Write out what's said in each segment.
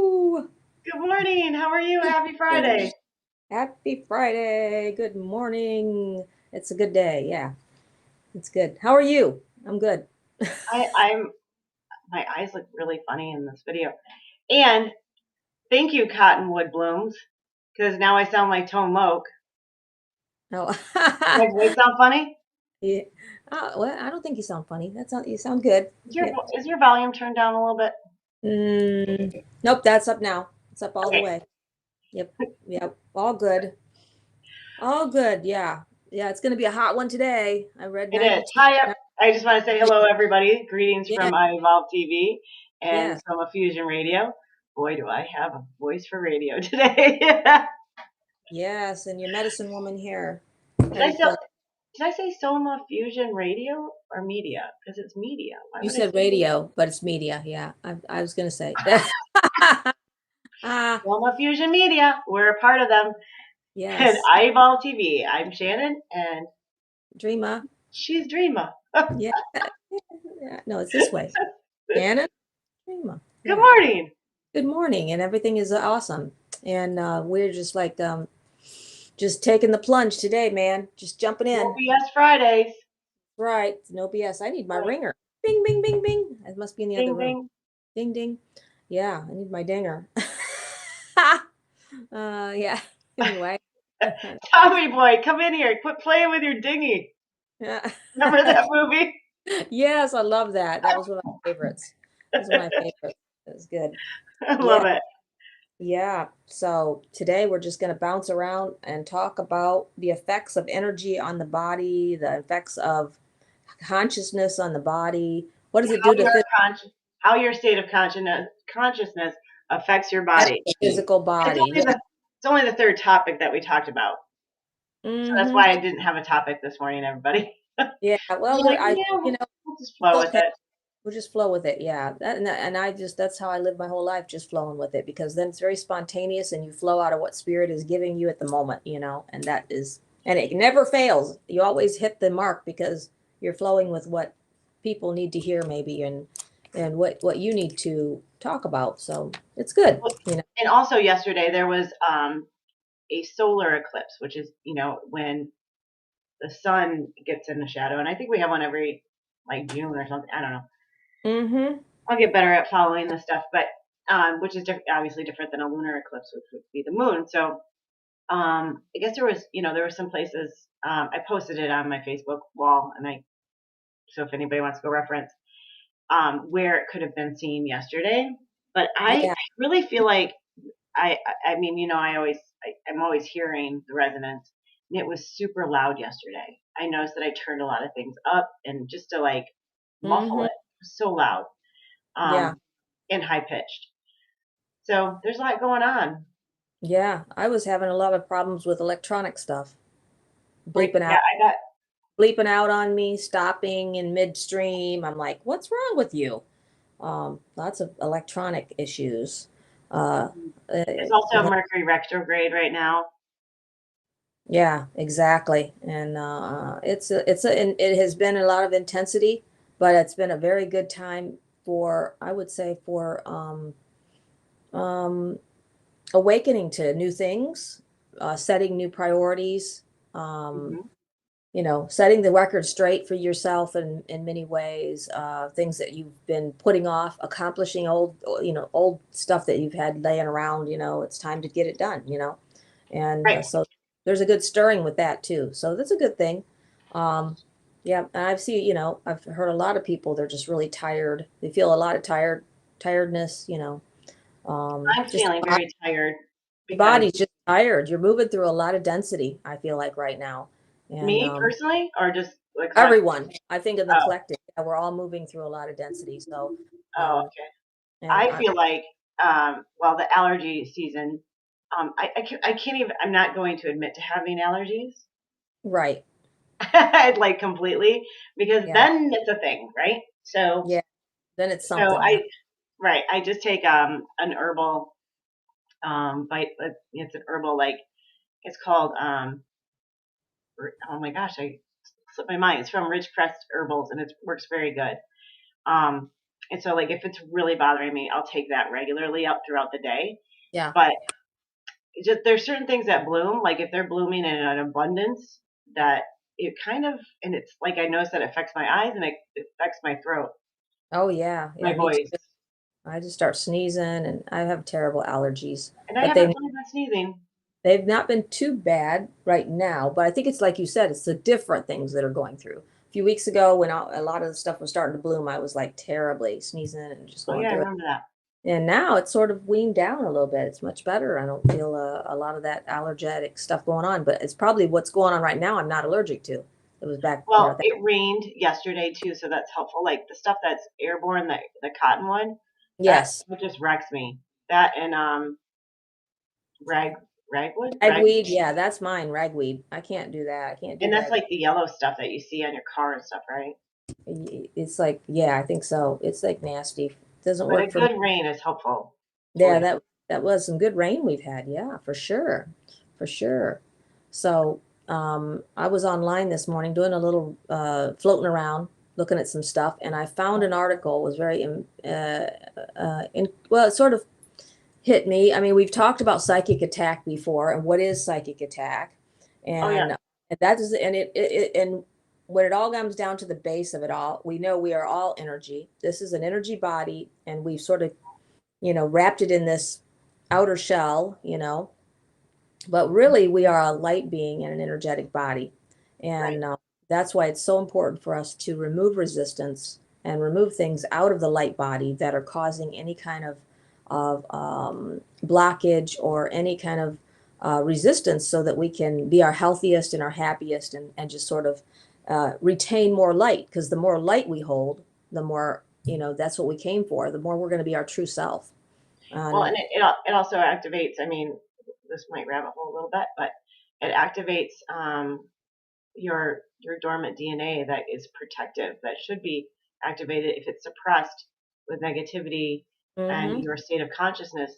Hello. Good morning. How are you? Happy Hey. Friday. Happy Friday. Good morning. It's a good day. Yeah, it's good. How are you? I'm good. I'm my eyes look really funny in this video. And thank you, Cottonwood Blooms, because now I sound like Tone Loc. Oh, My voice sound funny? yeah. Well, I don't think you sound funny. You sound good. Yep. Is your volume turned down a little bit? Nope, that's up now. It's up all the Okay. way. Yep. Yep. All good. All good. Yeah. Yeah, it's going to be a hot one today. I read It is. 92. Hi. I just want to say hello, everybody. Greetings Yeah. from I Evolve TV and Yes. from a Fusion Radio. Boy, do I have a voice for radio today. Yes, and your medicine woman here. Did How I do you say feel? did I say Soma Fusion Radio or media? Because it's media. Why You would I said say radio, but it's media. Yeah, I was gonna say. Ah, Soma Fusion Media? We're a part of them. And yes, Eyeball TV. I'm Shannon, and Dreama. she's Dreama. Yeah, yeah. No, it's this way. Shannon, Dreama. Good Yeah. morning. Good morning, and everything is awesome. And we're just like just taking the plunge today, man. Just jumping No in. BS Fridays. Right. No BS. I need my Right. ringer. Bing, bing, bing, bing. It must be in the other Ding room. ding. Ding, ding. Yeah, I need my dinger. Yeah. Anyway. Tommy boy, come in here. Quit playing with your dinghy. Yeah. Remember that movie? Yes, I love that. That was one of my favorites. That was one of my favorites. It was good. I Yeah, love it. yeah. So today we're just going to bounce around and talk about the effects of energy on the body, the effects of consciousness on the body. What does it do How to your how your state of consciousness affects your body. the physical It's body? only the it's only the third topic that we talked about. So that's Mm-hmm. why I didn't have a topic this morning, everybody. Yeah. I Well, was like, yeah, you know, we'll just it's flow with okay. it. We'll just flow with it. Yeah. And I just, that's how I live my whole life, just flowing with it because then it's very spontaneous and you flow out of what spirit is giving you at the moment, and that is, and it never fails. You always hit the mark because you're flowing with what people need to hear maybe and what you need to talk about. So it's good. And also yesterday there was a solar eclipse, which is when the sun gets in the shadow, and I think we have one every like June or something. I don't know. Mm-hmm. I'll get better at following this stuff, but which is obviously different than a lunar eclipse, which would be the moon. So I guess there were some places. I posted it on my Facebook wall, and so if anybody wants to go reference where it could have been seen yesterday. But I Yeah. really feel like I mean, I'm always hearing the resonance, and it was super loud yesterday. I noticed that I turned a lot of things up and just to like muffle Mm-hmm. it. It was so loud, Yeah. um, and high pitched. So there's a lot going on. Yeah. I was having a lot of problems with electronic stuff, Like, bleeping yeah, out. I got Bleeping out on me, stopping in midstream. I'm like, what's wrong with you? Lots of electronic issues. Uh, uh, there's also yeah, Mercury retrograde right now. yeah, exactly. And and it has been a lot of intensity, but it's been a very good time for, I would say, for um, awakening to new things, setting new priorities. Um, Hmm. Setting the record straight for yourself in many ways, things that you've been putting off, accomplishing old stuff that you've had laying around, it's time to get it done. And Right. so there's a good stirring with that too. So that's a good thing. Um, yeah, and I've heard a lot of people, they're just really tired. They feel a lot of tiredness, I'm just feeling very tired the because body's just tired. You're moving through a lot of density, I feel like right now. And me personally, or just like everyone, I think in the oh, collective, yeah, we're all moving through a lot of density. So, oh, um, okay. and I feel like, well, the allergy season, I can't even, I'm not going to admit to having allergies, right, like completely, because yeah, then it's a thing, right? So, yeah, then it's so something, yeah, right, I just take, an herbal, it's an herbal, like, it's called, oh my gosh, I slipped my mind. It's from Ridgecrest Herbals, and it works very good. Um, And so like if it's really bothering me, I'll take that regularly up throughout the day. Yeah. But just there's certain things that bloom, like if they're blooming in an abundance, that it kind of, and it's like I notice that it affects my eyes and it affects my throat, Oh yeah. my Yeah, me voice. too. I just start sneezing and I have terrible allergies. And I But haven't really been sneezing. they've not been too bad right now, but I think it's like you said, it's the different things that are going through. A few weeks ago, when a lot of the stuff was starting to bloom, I was like terribly sneezing and just Oh going yeah, I through it. remember that. And now it's sort of weaned down a little bit. It's much better. I don't feel a lot of that allergic stuff going on, but it's probably what's going on right now I'm not allergic to. It was back, Well, it rained yesterday too, so that's helpful. Like the stuff that's airborne, the cotton one, that yes, just wrecks me. That and rag ragwood, rag, ragweed. Yeah, that's mine, ragweed. I can't do that. I can't do and that's rag. like the yellow stuff that you see on your car and stuff, right? It's like, yeah, I think so. It's like nasty. Doesn't But a work for me. good rain is helpful for Yeah, you. that was some good rain we've had. Yeah, for sure. For sure. So, I was online this morning doing a little floating around, looking at some stuff, and I found an article. It was very well, it sort of hit me. I mean, we've talked about psychic attack before, and what is psychic attack, Oh yeah, and that is, and and when it all comes down to the base of it all, we know we are all energy. This is an energy body, and we've sort of, wrapped it in this outer shell, but really we are a light being in an energetic body. right. And that's why it's so important for us to remove resistance and remove things out of the light body that are causing any kind of blockage or any kind of resistance, so that we can be our healthiest and our happiest, and just sort of retain more light, because the more light we hold, the more, that's what we came for, the more we're going to be our true self. Well, And and it also activates. I mean, this might rabbit hole a little bit, but it activates your dormant DNA that is protective, that should be activated if it's suppressed with negativity and mhm. your state of consciousness.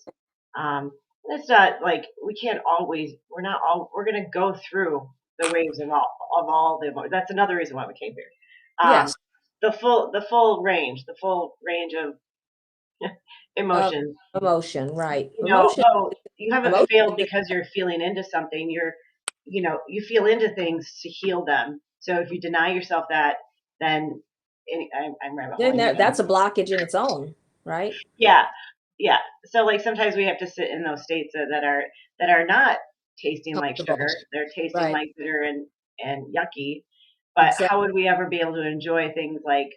Um, it's not like we can't always. We're not all. We're going to go through the waves of all the. That's another reason why we came here. Um, Yes, the full range of of emotions. emotion, right. You know, Emotion, oh, you haven't emotion failed is because you're feeling into something. You feel into things to heal them. So if you deny yourself that, then I'm rabbit then holing again. that's a blockage in its own, right? Yeah, yeah. So like sometimes we have to sit in those states that are not tasting like Comfortable, sugar. They're tasting right. like bitter and yucky. But Exactly. how would we ever be able to enjoy things like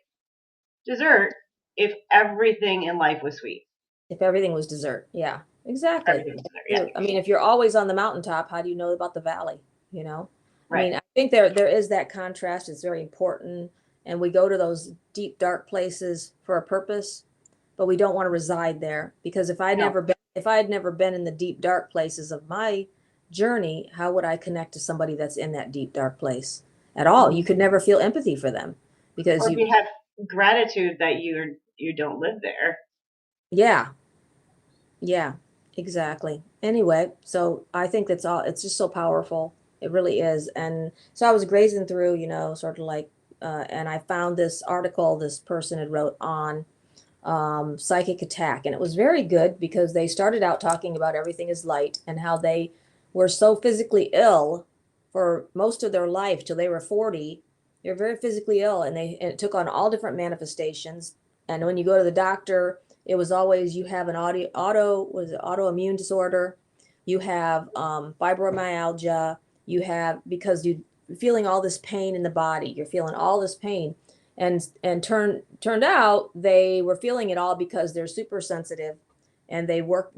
dessert if everything in life was sweet? If everything was dessert. Yeah, exactly. Everything was dessert. Yeah, True. I mean, if you're always on the mountaintop, how do you know about the valley? You know? I right. mean, I think there is that contrast. It's very important. And we go to those deep, dark places for a purpose, but we don't want to reside there, because No. if I had never been in the deep, dark places of my journey, how would I connect to somebody that's in that deep, dark place at all? You could never feel empathy for them, because Or if you have gratitude that you don't live there. yeah, yeah, exactly. Anyway, so I think that's all. It's just so powerful. It really is. And so I was grazing through, sort of like, and I found this article this person had wrote on psychic attack, and it was very good, because they started out talking about everything is light, and how they were so physically ill for most of their life till they were 40. They're very physically ill, and it took on all different manifestations. And when you go to the doctor, it was always, you have an autoimmune disorder, you have fibromyalgia, you have, because you're feeling all this pain in the body, you're feeling all this pain. And turned out they were feeling it all because they're super sensitive, and they were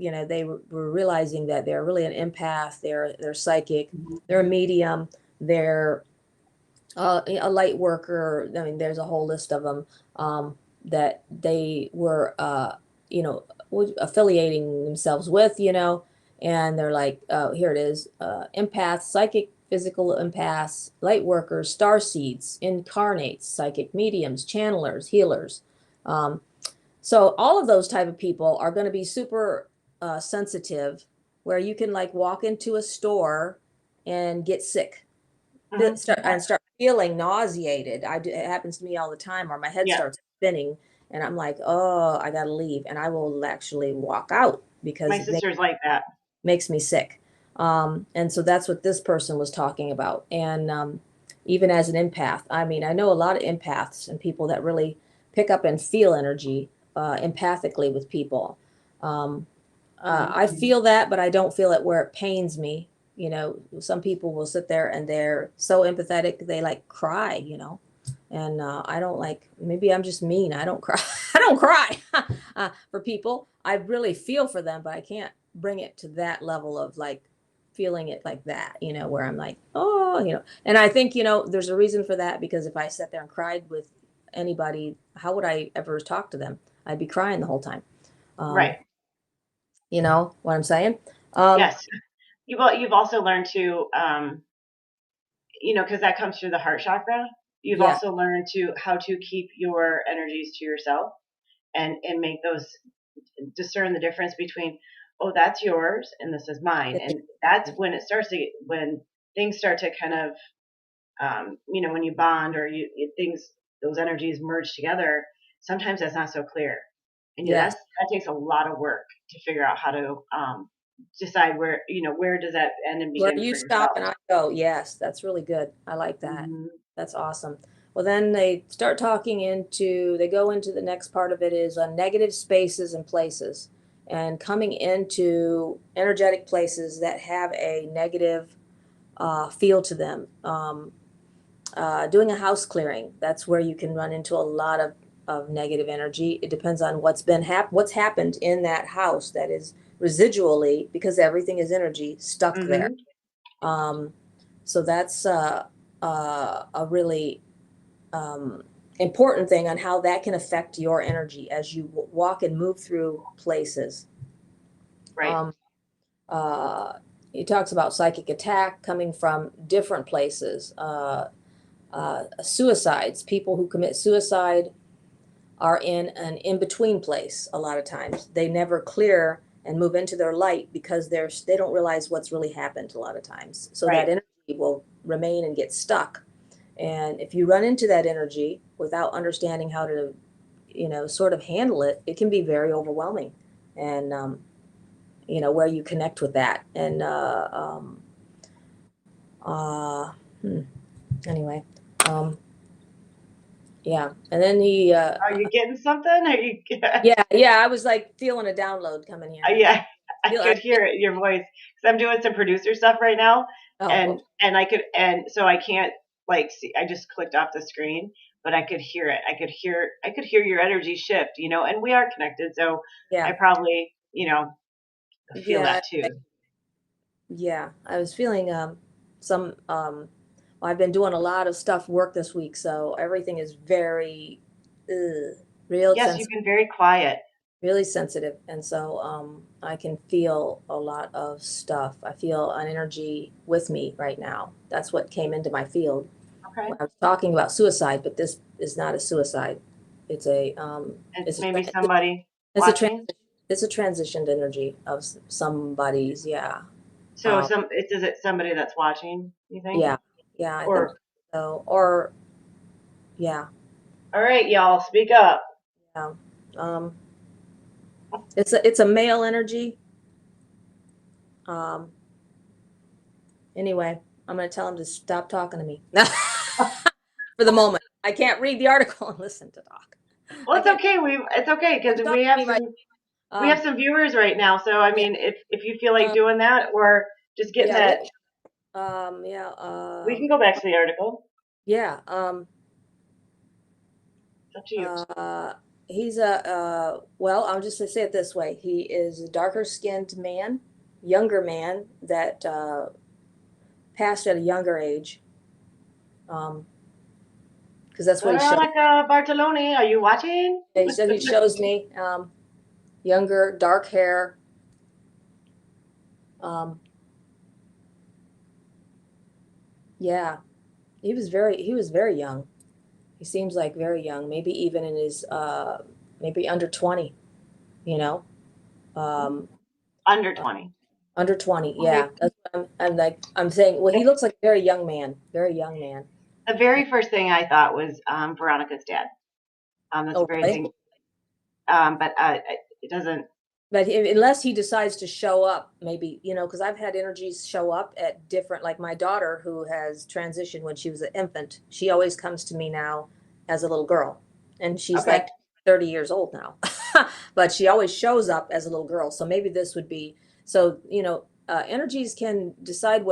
realizing that they're really an empath, they're psychic, they're a medium, they're a light worker. I mean, there's a whole list of them, that they were, affiliating themselves with, and they're like, here it is, empaths, psychic, physical empaths, light workers, star seeds, incarnates, psychic mediums, channelers, healers. Um, so all of those type of people are going to be super sensitive, where you can like walk into a store and get sick, Hmm. start feeling nauseated. It happens to me all the time, or my head Yeah. starts spinning, and I'm like, oh, I gotta leave, and I will actually walk out My because sister's like that. makes me sick. And so that's what this person was talking about. And even as an empath, I mean, I know a lot of empaths and people that really pick up and feel energy empathically with people. Um, I Mm-hmm. feel that, but I don't feel it where it pains me. You know, some people will sit there and they're so empathetic, they like cry, you know. And I don't like, maybe I'm just mean. I don't cry. I don't cry for people. I really feel for them, but I can't bring it to that level of like feeling it like that, you know, where I'm like, oh, you know. And I think, you know, there's a reason for that because if I sat there and cried with anybody, how would I ever talk to them? I'd be crying the whole time. Right. You know what I'm saying? Um, Yes. You've also learned to, because that comes through the heart chakra. You've yeah, also learned to how to keep your energies to yourself and make those discern the difference between, oh, that's yours and this is mine. And that's when it starts to when things start to kind of when you bond or things, those energies merge together. Sometimes that's not so clear, and yes. that takes a lot of work to figure out how to decide where does that end and Where begin you for stop yourself. and I go, yes, that's really good. I like that. Hmm. That's awesome. Well, then they start talking into, they go into the next part of it is negative spaces and places and coming into energetic places that have a negative feel to them. Doing a house clearing, that's where you can run into a lot of negative energy. It depends on what's happened in that house that is residually, because everything is energy, stuck there. Hmm. Um, so that's a really um, important thing on how that can affect your energy as you walk and move through places. Right. Um, uh, he talks about psychic attack coming from different places. Suicides, people who commit suicide are in an in-between place a lot of times. They never clear and move into their light because they don't realize what's really happened a lot of times. So that Right. energy will remain and get stuck. And if you run into that energy without understanding how to, you know, sort of handle it, it can be very overwhelming. And you know, where you connect with that. And uh, hmm, anyway, um, yeah. And then Are you getting something? Are you? yeah, I was like feeling a download coming here. Yeah, I Feel, I could hear it in your voice because I'm doing some producer stuff right now, Oh, and okay. so I can't like see. I just clicked off the screen, but I could hear it. I could hear your energy shift, and we are connected, so I Yeah, probably feel yeah, that too. yeah. I was feeling some. Well, I've been doing a lot of stuff work this week, so everything is very, real Yes, you've sensitive, been very quiet. really sensitive, and so I can feel a lot of stuff. I feel an energy with me right now. That's what came into my field Okay, when I was talking about suicide, but this is not a suicide. It's a it's it's a maybe somebody it's a watching. it's a transitioned energy of somebody's. Yeah. So Um, is it somebody that's watching? You think? yeah, yeah, I think Or so. Or yeah, all right, y'all, speak up. yeah. Um, it's a male energy. Um, anyway, I'm gonna tell him to stop talking to me for the moment. I can't read the article and listen to talk. Well, I it's can't okay. It's okay don't because talk to me right. we have Um, some viewers right now. So I yeah, mean, if you feel like uh, doing that or just getting yeah, that, yeah, we can go back to the article. yeah. It's up to you. Uh, he's a well, I'll just say it this way. He is a darker skinned man, younger man that passed at a younger age. Um, because that's what he showed. Veronica Bartoloni, are you watching? He said he shows me younger, dark hair. Um, yeah, he was very young. He seems like very young, maybe even in his maybe under 20, you know. Um, Under 20. under 20, Okay. yeah. That's what I'm like I'm saying, well, he looks like a very young man, very young man. The very first thing I thought was Veronica's dad. That's Oh, the very really? thing. but it doesn't. But unless he decides to show up, maybe, because I've had energies show up at different, like my daughter who has transitioned when she was an infant. She always comes to me now as a little girl, and she's Okay. like 30 years old now, but she always shows up as a little girl. So maybe this would be, so, energies can decide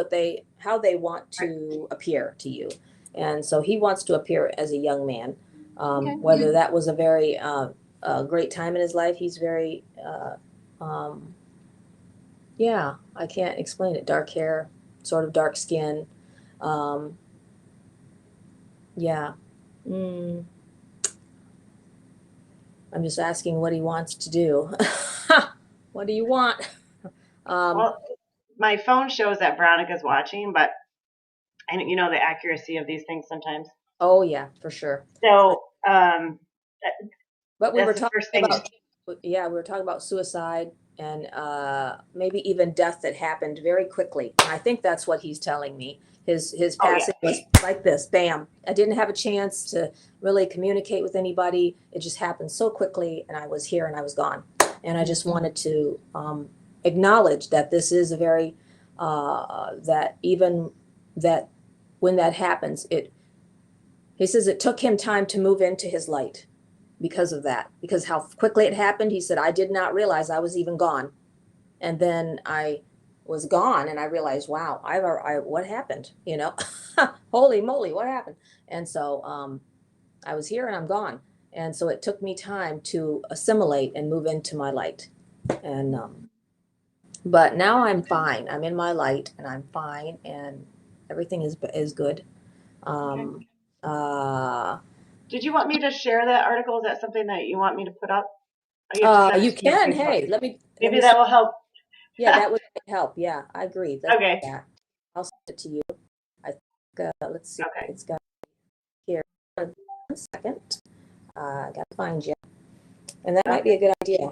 how they want to appear to you. And so he wants to appear as a young man. Okay. Whether that was a very great time in his life, he's very, yeah, I can't explain it. Dark hair, sort of dark skin. Um, yeah. Mm, I'm just asking what he wants to do. What do you want? Well, my phone shows that Veronica's watching, but the accuracy of these things sometimes. Oh yeah, for sure. So, But we were that's the talking first thing. about, yeah, we were talking about suicide and maybe even death that happened very quickly. And I think that's what he's telling me. His Oh, yeah. passing was like this, bam. I didn't have a chance to really communicate with anybody. It just happened so quickly, and I was here and I was gone. And I just wanted to acknowledge that this is a very that even that when that happens, he says it took him time to move into his light because of that, because how quickly it happened. He said, I did not realize I was even gone. And then I was gone and I realized, wow, what happened? Holy moly, what happened? And so I was here and I'm gone. And so it took me time to assimilate and move into my light. And but now I'm fine. I'm in my light and I'm fine and everything is good. Um, uh, Did you want me to share that article? Is that something that you want me to put up? You have to send you it to me on can. Facebook. Hey, let me Maybe that will help. Yeah, that would help. Yeah, I agree. Let's do Okay. that. I'll send it to you. I think, let's see. Okay. It's got here. 1 second. I gotta find you. And that might be a good idea.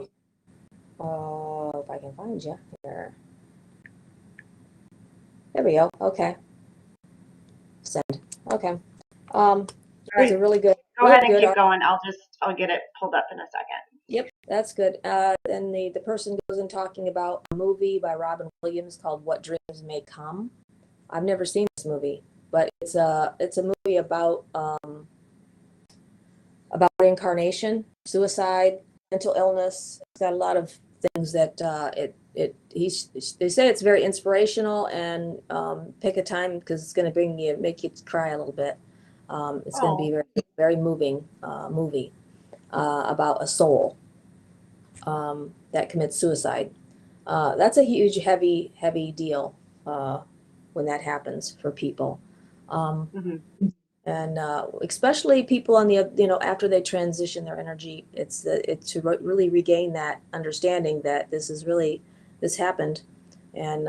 If I can find you here. There we go. Okay. Send. Okay. These are really good. Go really ahead and good keep going. I'll get it pulled up in a second. Yep, that's good. And the person goes in talking about a movie by Robin Williams called What Dreams May Come. I've never seen this movie, but it's a movie about reincarnation, suicide, mental illness. It's got a lot of things that they say it's very inspirational, and pick a time because it's going to make you cry a little bit. It's going to be very, very moving movie about a soul that commits suicide. That's a huge, heavy deal when that happens for people. And especially people on after they transition their energy, it's to really regain that understanding that this happened, and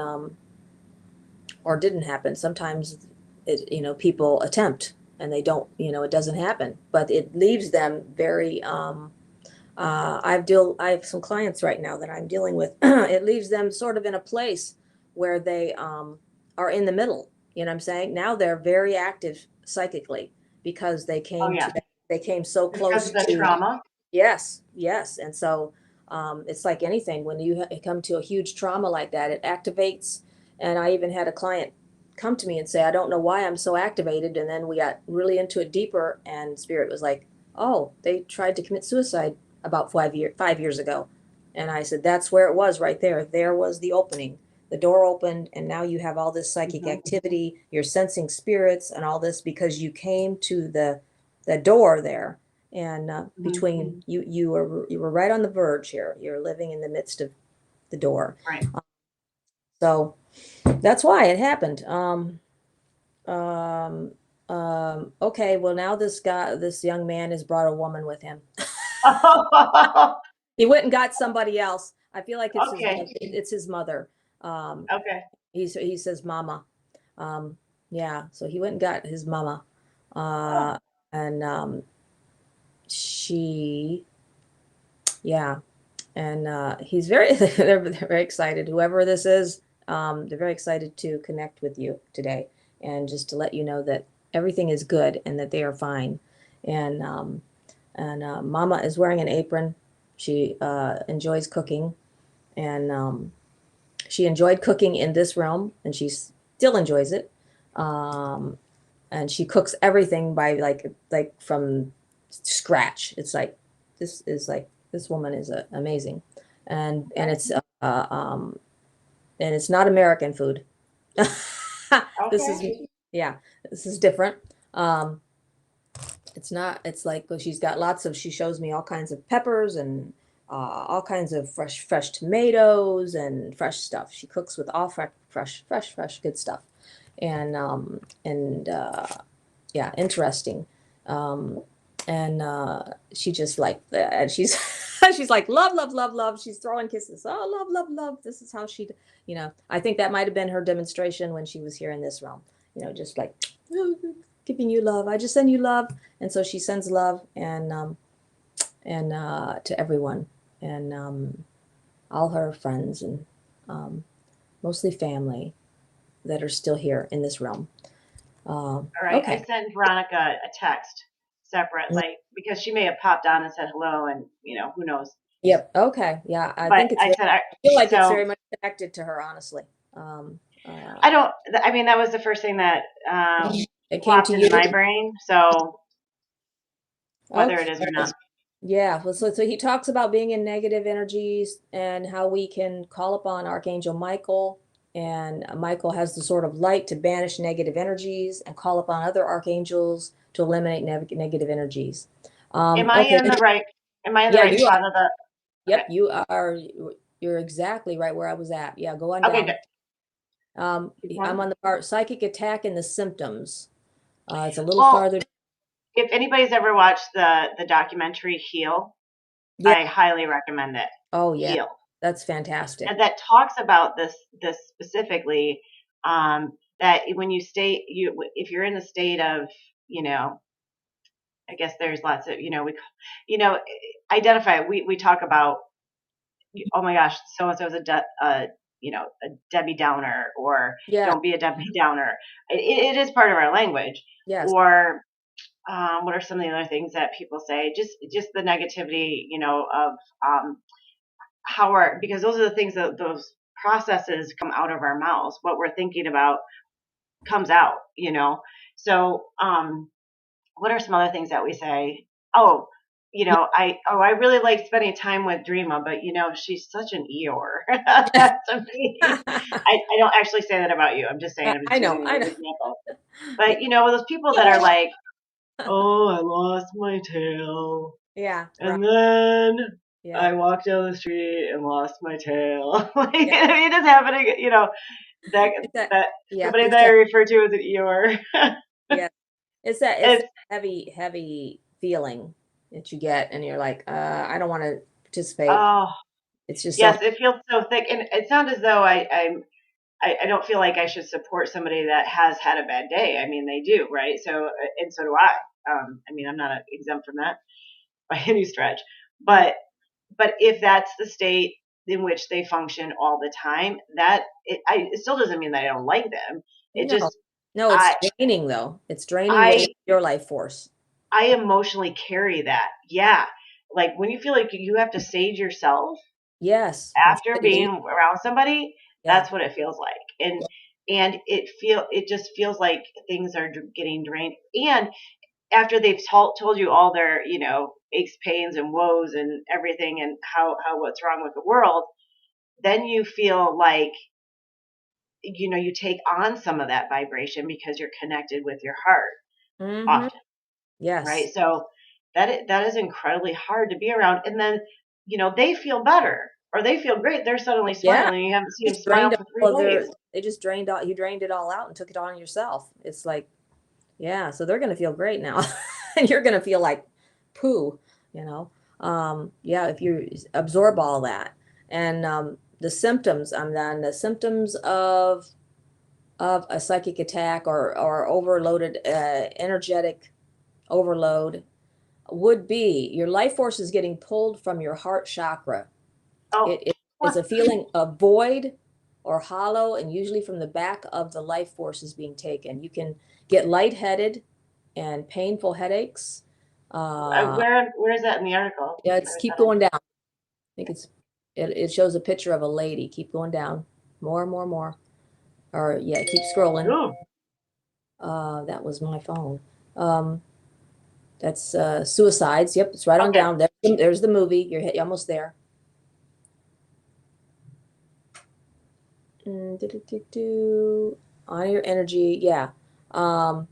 or didn't happen. Sometimes people attempt and they don't, it doesn't happen, but it leaves them very. I have some clients right now that I'm dealing with. It leaves them sort of in a place where they are in the middle. You know what I'm saying? Now they're very active psychically because they came they came so close because of the trauma. Yes, and so it's like anything when you come to a huge trauma like that, it activates. And I even had a client come to me and say, I don't know why I'm so activated. And then we got really into it deeper, and Spirit was like, oh, they tried to commit suicide about 5 years ago. And I said, that's where it was right there. There was the opening. The door opened, and now you have all this psychic activity. You're sensing spirits and all this because you came to the door there. And between you were right on the verge here. You're living in the midst of the door. Right. So that's why it happened. Okay, well now this young man has brought a woman with him. He went and got somebody else. I feel like it's his mother. Okay. He says mama. Yeah, so he went and got his mama. And she, yeah, and he's they're very excited. Whoever this is, they're very excited to connect with you today, and just to let you know that everything is good and that they are fine. And Mama is wearing an apron. She enjoys cooking, and she enjoyed cooking in this realm, and she still enjoys it. Um, and she cooks everything by like from scratch. It's like this woman is amazing, and Okay. and it's not American food. This is Okay. yeah, this is different. Um, it's not. It's like she's got lots of. She shows me all kinds of peppers and all kinds of fresh tomatoes and fresh stuff. She cooks with all fresh good stuff, and yeah, interesting. Um, and she just like and she's she's like love. She's throwing kisses. Oh, love. This is how she, I think that might have been her demonstration when she was here in this realm. Just like giving you love. I just send you love, and so she sends love and to everyone and all her friends and um, mostly family that are still here in this realm. All right. I Okay. sent Veronica a text separate, like, because she may have popped on and said hello, and who knows. Yep. Okay. Yeah. I But think it's I very, said, I feel like it's so very much connected to her, honestly. Um, uh, I don't. I mean, that was the first thing that it came plopped to into you. my brain. So whether it Okay. is or not. Yeah. Well, so he talks about being in negative energies and how we can call upon Archangel Michael. And Michael has the sort of light to banish negative energies and call upon other archangels to eliminate negative energies. Am I Okay. in the right? Am I in the Yeah, right you are. spot of the? Okay. Yep, you are. You're exactly right where I was at. Yeah, go on Okay. Good. down. Keep I'm going. on the part psychic attack and the symptoms. It's a little Well, farther. if anybody's ever watched the documentary Heal, Yeah. I highly recommend it. Oh, yeah. Heal. That's fantastic. And that talks about this specifically, that when if you're in the state of, you know I guess there's lots of, you know identify, we talk about, oh my gosh, so and so is a Debbie Downer, or Yeah. don't be a Debbie Downer. It is part of our language. Yes. Or what are some of the other things that people say? Just the negativity, of because those are the things that those processes come out of our mouths. What we're thinking about comes out. So what are some other things that we say? Oh, I really like spending time with Dreama, but she's such an Eeyore. That's amazing. I don't actually say that about you. I'm just saying, I'm just I know. using you I as know. an example. Yeah. But those people that are like, oh, I lost my tail, Yeah. Right. and then Yeah. I walked down the street and lost my tail. Like, Yeah. it is happening. That It's that. that Yeah. somebody It's that I that. refer to as an Eeyore. Yeah. It's that It's heavy feeling that you get, and you're like, I don't want to participate. oh It's just so much. yes, it feels so thick, and it's not as though I don't feel like I should support somebody that has had a bad day. I mean, they do, right? So, and so do I. I mean, I'm not exempt from that by any stretch. Yeah. But if that's the state in which they function all the time, it still doesn't mean that I don't like them. It No. just No, it's I draining though. It's draining I your life force. I emotionally carry that. Yeah, like when you feel like you have to sage yourself Yes, before after you being leave. around somebody, Yeah. that's what it feels like. And Yeah. it just feels like things are getting drained. And after they've told you all their, aches, pains, and woes, and everything, and how what's wrong with the world, then you feel like, you take on some of that vibration because you're connected with your heart Mm-hmm. often, right? Yes. So that is incredibly hard to be around. And then, they feel better, or they feel great. They're suddenly Yeah. smiling. You haven't seen them Just smile drained for all 3 of days. they just drained all you drained it all out and took it on yourself. It's like, yeah, so they're gonna feel great now. And you're gonna feel like poo, you know. Yeah, if you absorb all that. And the symptoms, the symptoms of a psychic attack or overloaded energetic overload would be your life force is getting pulled from your heart chakra. Oh, It is a feeling of void or hollow, and usually from the back of the life force is being taken. You can get lightheaded and painful headaches. Uh, where is that in the article? yeah, Where it's is keep that in? going down. think it shows a picture of a lady. Keep going down. More, more, more. Or yeah, keep scrolling. Ooh, That was my phone. Um, that's suicides. Yep, it's right on okay. down. There's the movie. You're almost there. On your energy, yeah. Um,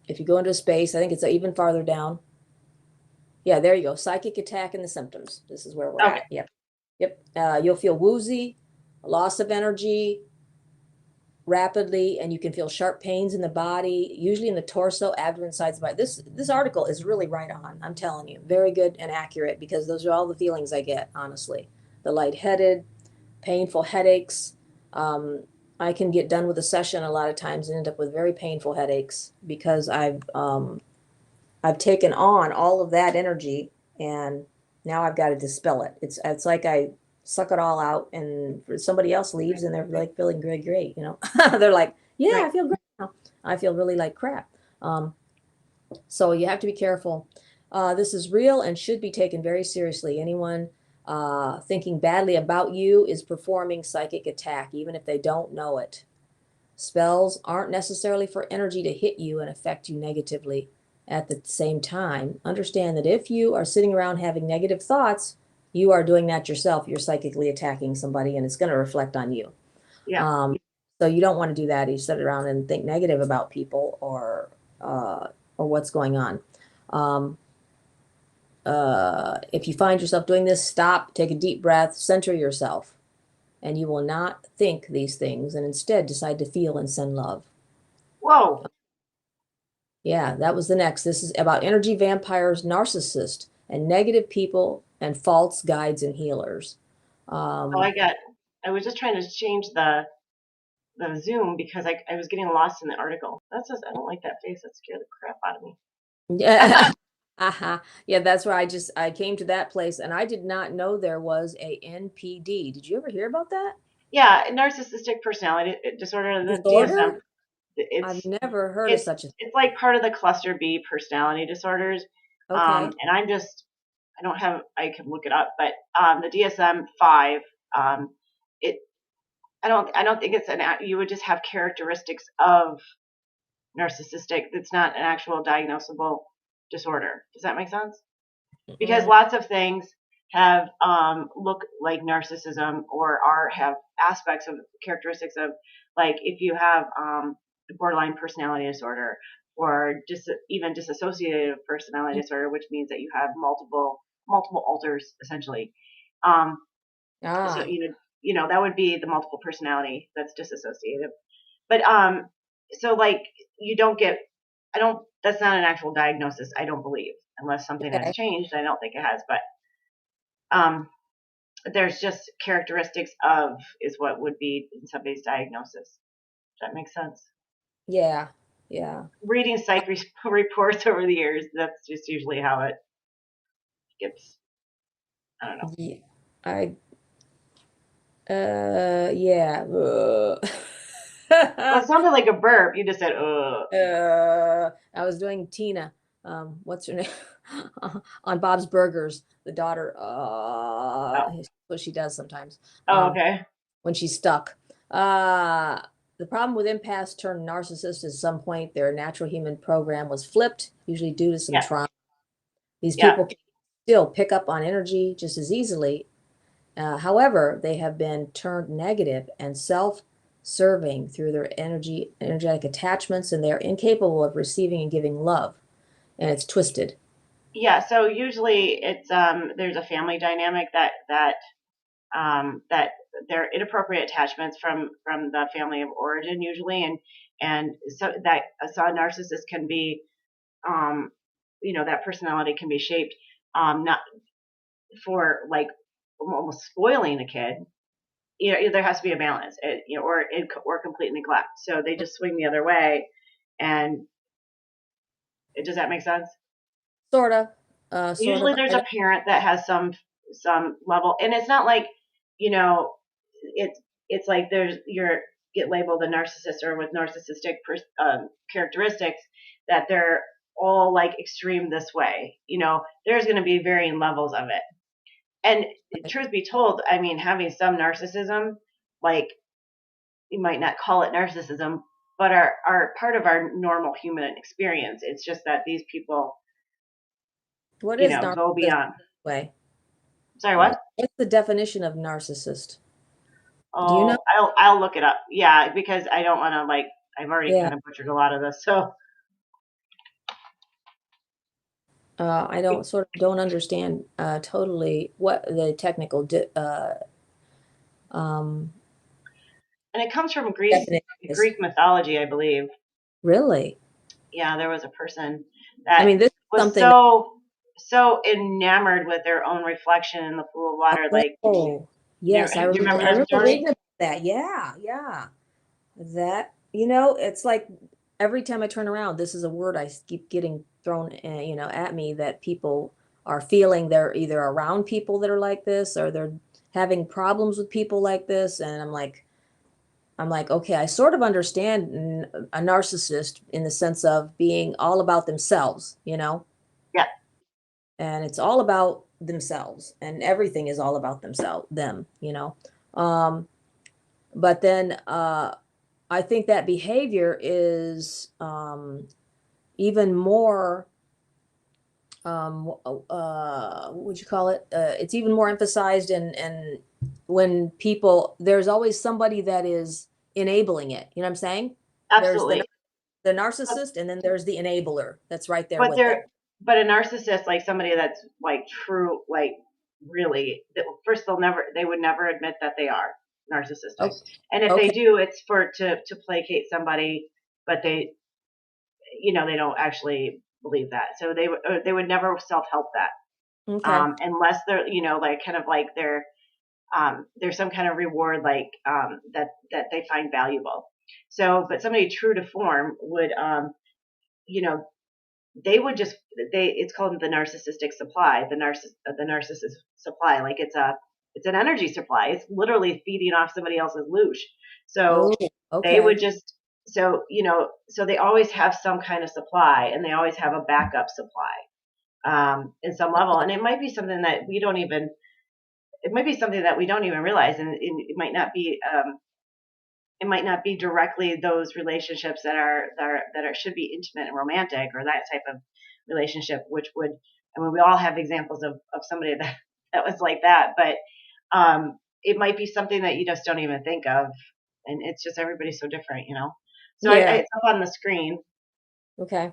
if you go into space, I think it's even farther down. Yeah, there you go. Psychic attack and the symptoms. This is where we're Okay. at. Yep. Yep. You'll feel woozy, loss of energy rapidly, and you can feel sharp pains in the body, usually in the torso, abdomen, sides of the body. This article is really right on. I'm telling you, very good and accurate because those are all the feelings I get, honestly. The lightheaded, painful headaches. Um, I can get done with a session a lot of times and end up with very painful headaches because I've taken on all of that energy and now I've got to dispel it. It's like I suck it all out and somebody else leaves and they're like feeling great, great, you know. They're like, yeah, Right. I feel great now. I feel really like crap. Um, so you have to be careful. This is real and should be taken very seriously. Anyone thinking badly about you is performing psychic attack, even if they don't know it. Spells aren't necessarily for energy to hit you and affect you negatively. At the same time, understand that if you are sitting around having negative thoughts, you are doing that yourself. You're psychically attacking somebody and it's going to reflect on you. Yeah. Um, so you don't want to do that. You sit around and think negative about people or what's going on. Um, if you find yourself doing this, stop, take a deep breath, center yourself, and you will not think these things and instead decide to feel and send love. Whoa. Yeah, that was the next. This is about energy vampires, narcissists, and negative people and false guides and healers. Oh, Um, I was just trying to change the Zoom because I was getting lost in the article. That's just, I don't like that face. That scared the crap out of me. yeah, yeah, that's where I came to that place, and I did not know there was a NPD. Did you ever hear about that Yeah, narcissistic personality disorder, the DSM. disorder? I've It's never heard of it's such a. it's like part of the cluster B personality disorders. Okay, And I don't have, I can look it up, but the DSM-5, um, it I don't think it's you would just have characteristics of narcissistic. It's not an actual diagnosable disorder. Does that make sense? Because mm, lots of things have look like narcissism or are have aspects of characteristics of, like, if you have borderline personality disorder or even dissociative personality disorder, which means that you have multiple alters essentially. Um, so ah, that would be the multiple personality that's disassociative. But so like you don't get, I don't, that's not an actual diagnosis, I don't believe, unless something has okay, changed. I don't think it has, but um, there's just characteristics of is what would be in somebody's diagnosis. Does that make sense? yeah, yeah. Reading psych reports over the years, that's just usually how it gets. I don't know. Yeah, I yeah. Well, it sounded like a burp. You just said, I was doing Tina, what's her name, on Bob's Burgers. The daughter, Oh, what she does sometimes, oh, okay. when she's stuck. Uh, the problem with empaths turned narcissists is at some point their natural human program was flipped, usually due to some Yeah, trauma. These yeah, people can still pick up on energy just as easily. However, they have been turned negative and self-serving through their energetic attachments, and they are incapable of receiving and giving love. And it's twisted. yeah. So usually it's there's a family dynamic that they're inappropriate attachments from the family of origin usually, and so that so a narcissist can be, um, that personality can be shaped, not for like almost spoiling a kid. There has to be a balance, or complete neglect. So they just swing the other way, and does that make sense? Sort of. Sort of. Usually, there's a parent that has some level, and it's not like, you know, it's it's like there's you're get labeled a narcissist or with narcissistic characteristics, that they're all like extreme this way. There's going to be varying levels of it. And Right. truth be told, I mean, having some narcissism, like you might not call it narcissism, but are part of our normal human experience. It's just that these people, What is go narcissist beyond. way? Sorry, what? What's the definition of narcissist? Do you know? Oh, I'll look it up. Yeah, because I don't want to like. I've already Yeah. kind of butchered a lot of this. So I don't sort of don't understand totally what the technical um, and it comes from definition is. Greek mythology, I believe. Really? Yeah, there was a person I that mean, this is was something that, so enamored with their own reflection in the pool of water. Like, oh, yes, do you remember I this remember story? reading about that. Yeah, yeah. That, it's like every time I turn around, this is a word I keep getting thrown, at me that people are feeling they're either around people that are like this or they're having problems with people like this. And I'm like, okay, I sort of understand a narcissist in the sense of being all about themselves. Yeah, And it's all about themselves, and everything is all about them. Um, but then I think that behavior is even more, what would you call it? It's even more emphasized in when people, there's always somebody that is enabling it. You know what I'm saying? There's absolutely. the narcissist, and then there's the enabler that's right there But with them. they're but a narcissist, like somebody that's like true, like really. First, they would never admit that they are narcissistic, Oh, and if they okay. do, it's for to placate somebody, but they don't actually believe that. So they would never self help that, Okay. unless they're like kind of like there's some kind of reward like that they find valuable. So, but somebody true to form would you know they would just they it's called the narcissistic supply, the narcissist supply. Like it's an energy supply. It's literally feeding off somebody else's loosh. Oh, So they would okay. just so they always have some kind of supply, and they always have a backup supply in some level. And it might be something that we don't even realize, and it might not be directly those relationships that should be intimate and romantic, or that type of relationship, which would, I mean, we all have examples of somebody that was like that, but it might be something that you just don't even think of, and it's just everybody's so different. So Yeah. it's up on the screen. Okay.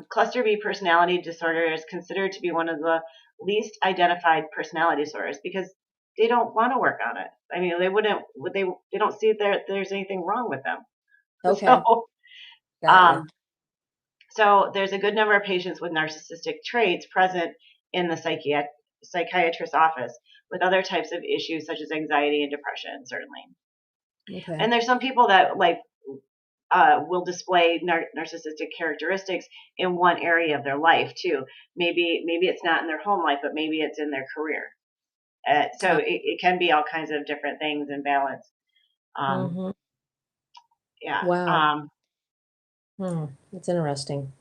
Cluster B personality disorder is considered to be one of the least identified personality disorders because they don't want to work on it. I mean, they wouldn't. They don't see there's anything wrong with them. Okay. So, Got you. um, so there's a good number of patients with narcissistic traits present in the psychiatrist's office with other types of issues such as anxiety and depression, certainly. Okay. And there's some people that like will display narcissistic characteristics in one area of their life too. Maybe it's not in their home life, but maybe it's in their career. So it can be all kinds of different things in balance. Um, Mm-hmm. yeah. Wow. That's interesting.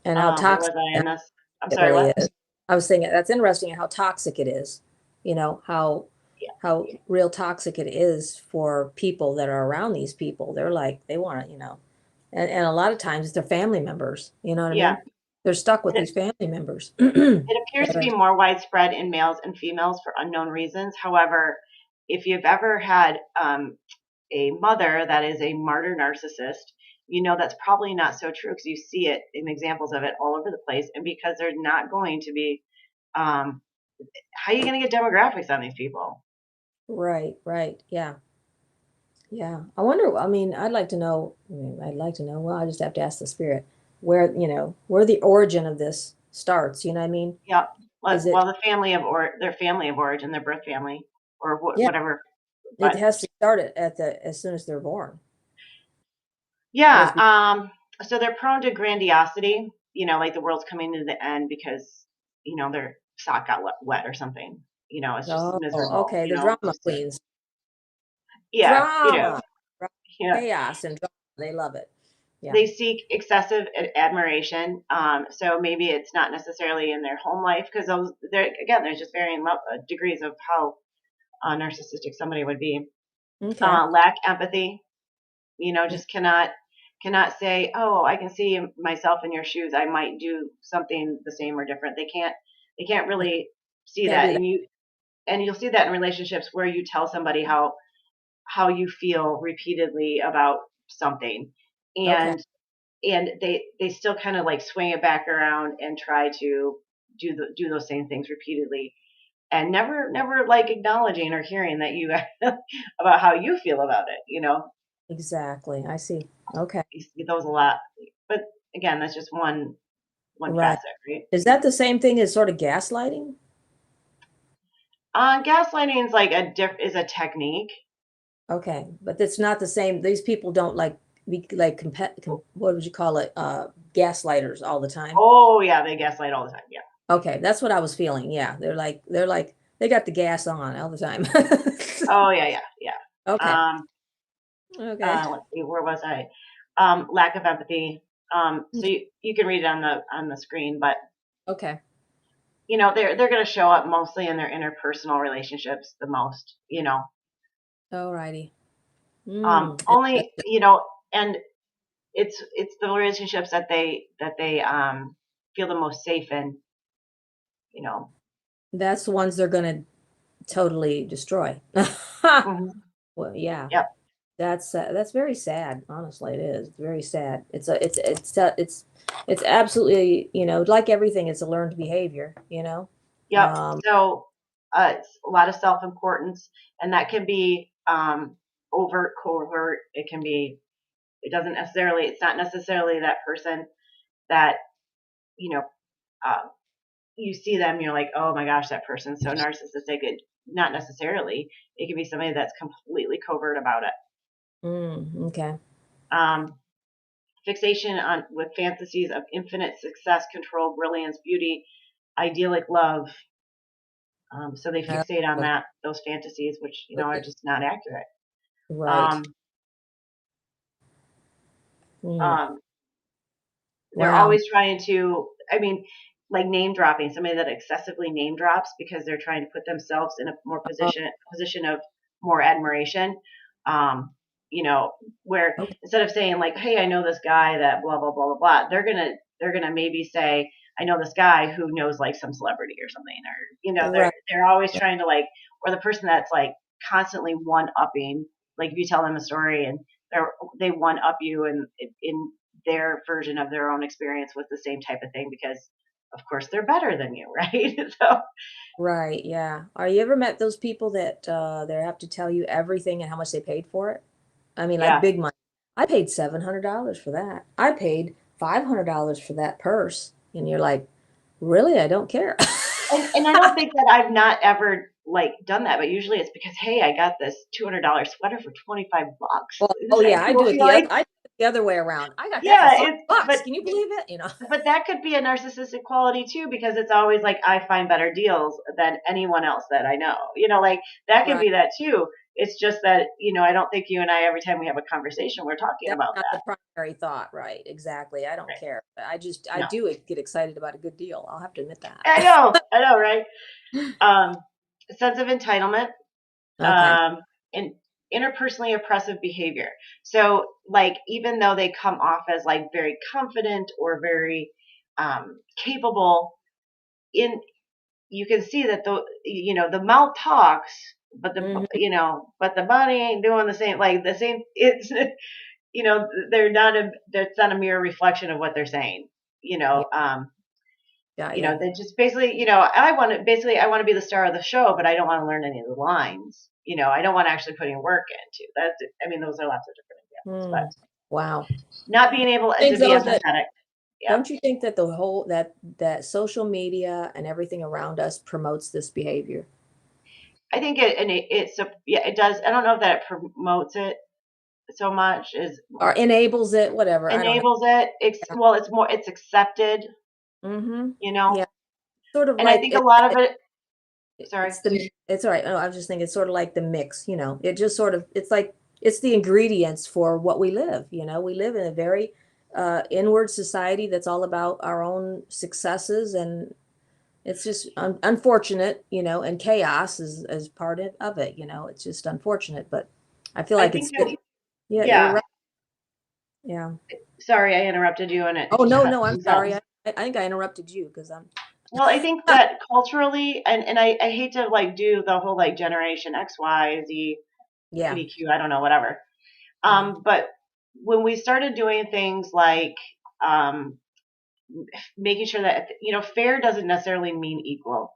And how Where toxic was I in this? I'm it sorry. really What? is. I was saying that's interesting how toxic it is. How Yeah. real toxic it is for people that are around these people. They're like they want to. And a lot of times it's their family members. You know what I Yeah. mean? They're stuck with It, these family members. it appears That to be are, more widespread in males and females for unknown reasons. However, if you've ever had a mother that is a martyr narcissist, that's probably not so true because you see it in examples of it all over the place. And because they're not going to be, how are you going to get demographics on these people? right, right. Yeah. Yeah. I wonder, I mean, I'd like to know, I'd like to know, well, I just have to ask the spirit where the origin of this starts. You know what I mean? Yeah. Is Well, it, their family of origin, their birth family, or yeah, whatever. it But has to start as soon as they're born. yeah, Was, so they're prone to grandiosity. Like the world's coming to the end because their sock got wet or something. It's just oh, miserable. okay. The drama queens. Yeah, Drama, yeah. chaos and drama. They love it. Yeah. They seek excessive admiration. So maybe it's not necessarily in their home life, because those, there again, there's just varying degrees of how narcissistic somebody would be. Okay. Lack empathy. Just cannot say, oh, I can see myself in your shoes. I might do something the same or different. They can't really see Can't that, do that. and you'll see that in relationships where you tell somebody how you feel repeatedly about something, Okay. and they still kind of like swing it back around and try to do those same things repeatedly, and never like acknowledging or hearing that you about how you feel about it. Exactly. I see. Okay. You see those a lot, but again, that's just one Right. facet, right? Is that the same thing as sort of gaslighting? Gaslighting is like is a technique. Okay, but it's not the same. These people don't like be like what would you call it? Gaslighters all the time. Oh yeah, they gaslight all the time. Yeah. Okay, that's what I was feeling. Yeah, they're like they got the gas on all the time. Oh yeah, yeah, yeah. Okay. Um, Okay. let's see, where was I? Lack of empathy. So you can read it on the screen, but Okay. they're going to show up mostly in their interpersonal relationships the most. Alrighty. Mm. Only and it's the relationships that they feel the most safe in. You know. That's the ones they're gonna totally destroy. Hmm. Well, yeah. Yep. That's very sad. Honestly, it is. It's very sad. It's absolutely, like everything, it's a learned behavior, Yep. Um, So it's a lot of self-importance, and that can be overt, covert. It can be. It doesn't necessarily. It's not necessarily that person that you know. Uh, you see them, you're like, oh my gosh, that person's so narcissistic. Not necessarily. It can be somebody that's completely covert about it. okay. Um, Fixation on with fantasies of infinite success, control, brilliance, beauty, idyllic love. So they Uh, fixate on those fantasies, which are just not accurate. right. Um, Mm. um, they're Wow. always trying to. I mean, like name dropping, somebody that excessively name drops because they're trying to put themselves in a more Oh, position of more admiration. Um, you know, where okay. instead of saying like, "Hey, I know this guy that blah blah blah blah blah," they're gonna maybe say, "I know this guy who knows like some celebrity or something," or they're Right. they're always trying to like, or the person that's like constantly one upping. Like if you tell them a story and they one up you in their version of their own experience with the same type of thing, because of course they're better than you, right? So Right. Yeah. Are you ever met those people that they have to tell you everything and how much they paid for it? I mean, like yeah. big money. I paid $700 for that. I paid $500 for that purse. And you're like, really? I don't care. And I don't think that I've not ever like done that, but usually it's because, hey, I got this $200 sweater for $25. Well, Isn't oh that yeah, cool? I do it the other way around. I got that for Yeah, five bucks. Can you believe it? but that could be a narcissistic quality too, because it's always like I find better deals than anyone else that I know. Like that could Right. be that too. It's just that, I don't think you and I, every time we have a conversation, we're talking That's about not the that. primary thought, right? Exactly. I don't Right. care. I No. do get excited about a good deal. I'll have to admit I know, right? that. Um, Sense of entitlement, Okay. um, and interpersonally oppressive behavior. So, like, even though they come off as like very confident or very capable, in you can see that the mouth talks, but Hmm. the body ain't doing the same. Like the same, it's they're not that's not a mirror reflection of what they're saying. You Yeah. know, Yeah. they just basically, I want to be the star of the show, but I don't want to learn any of the lines. I don't want to actually put any work into that. I mean, those are lots of different examples, but Hmm. Wow. not being able to Think be though that empathetic. Yeah, don't you think that the whole that social media and everything around us promotes this behavior I think yeah, it does. I don't know if that it promotes it so much as or enables it, whatever? I don't know. enables it. Well, it's accepted, Mm-hmm. you know, Yeah. Sort of and I like think a lot of it. Sorry. it's all right. No, I was just thinking it's sort of like the mix, It just sort of it's like it's the ingredients for what we live, We live in a very inward society that's all about our own successes, and it's just unfortunate, and chaos is part of it. It's just unfortunate, but I feel I like think it's that, yeah, you're yeah. right. Yeah. Sorry, I interrupted you and Oh, no, no, I'm you sorry. sentence. I think I interrupted you because I'm. Well, I think that culturally, and I hate to like do the whole like generation X, Y, Z, Yeah, PDQ, I don't know, whatever. yeah, But when we started doing things like um, making sure that fair doesn't necessarily mean equal,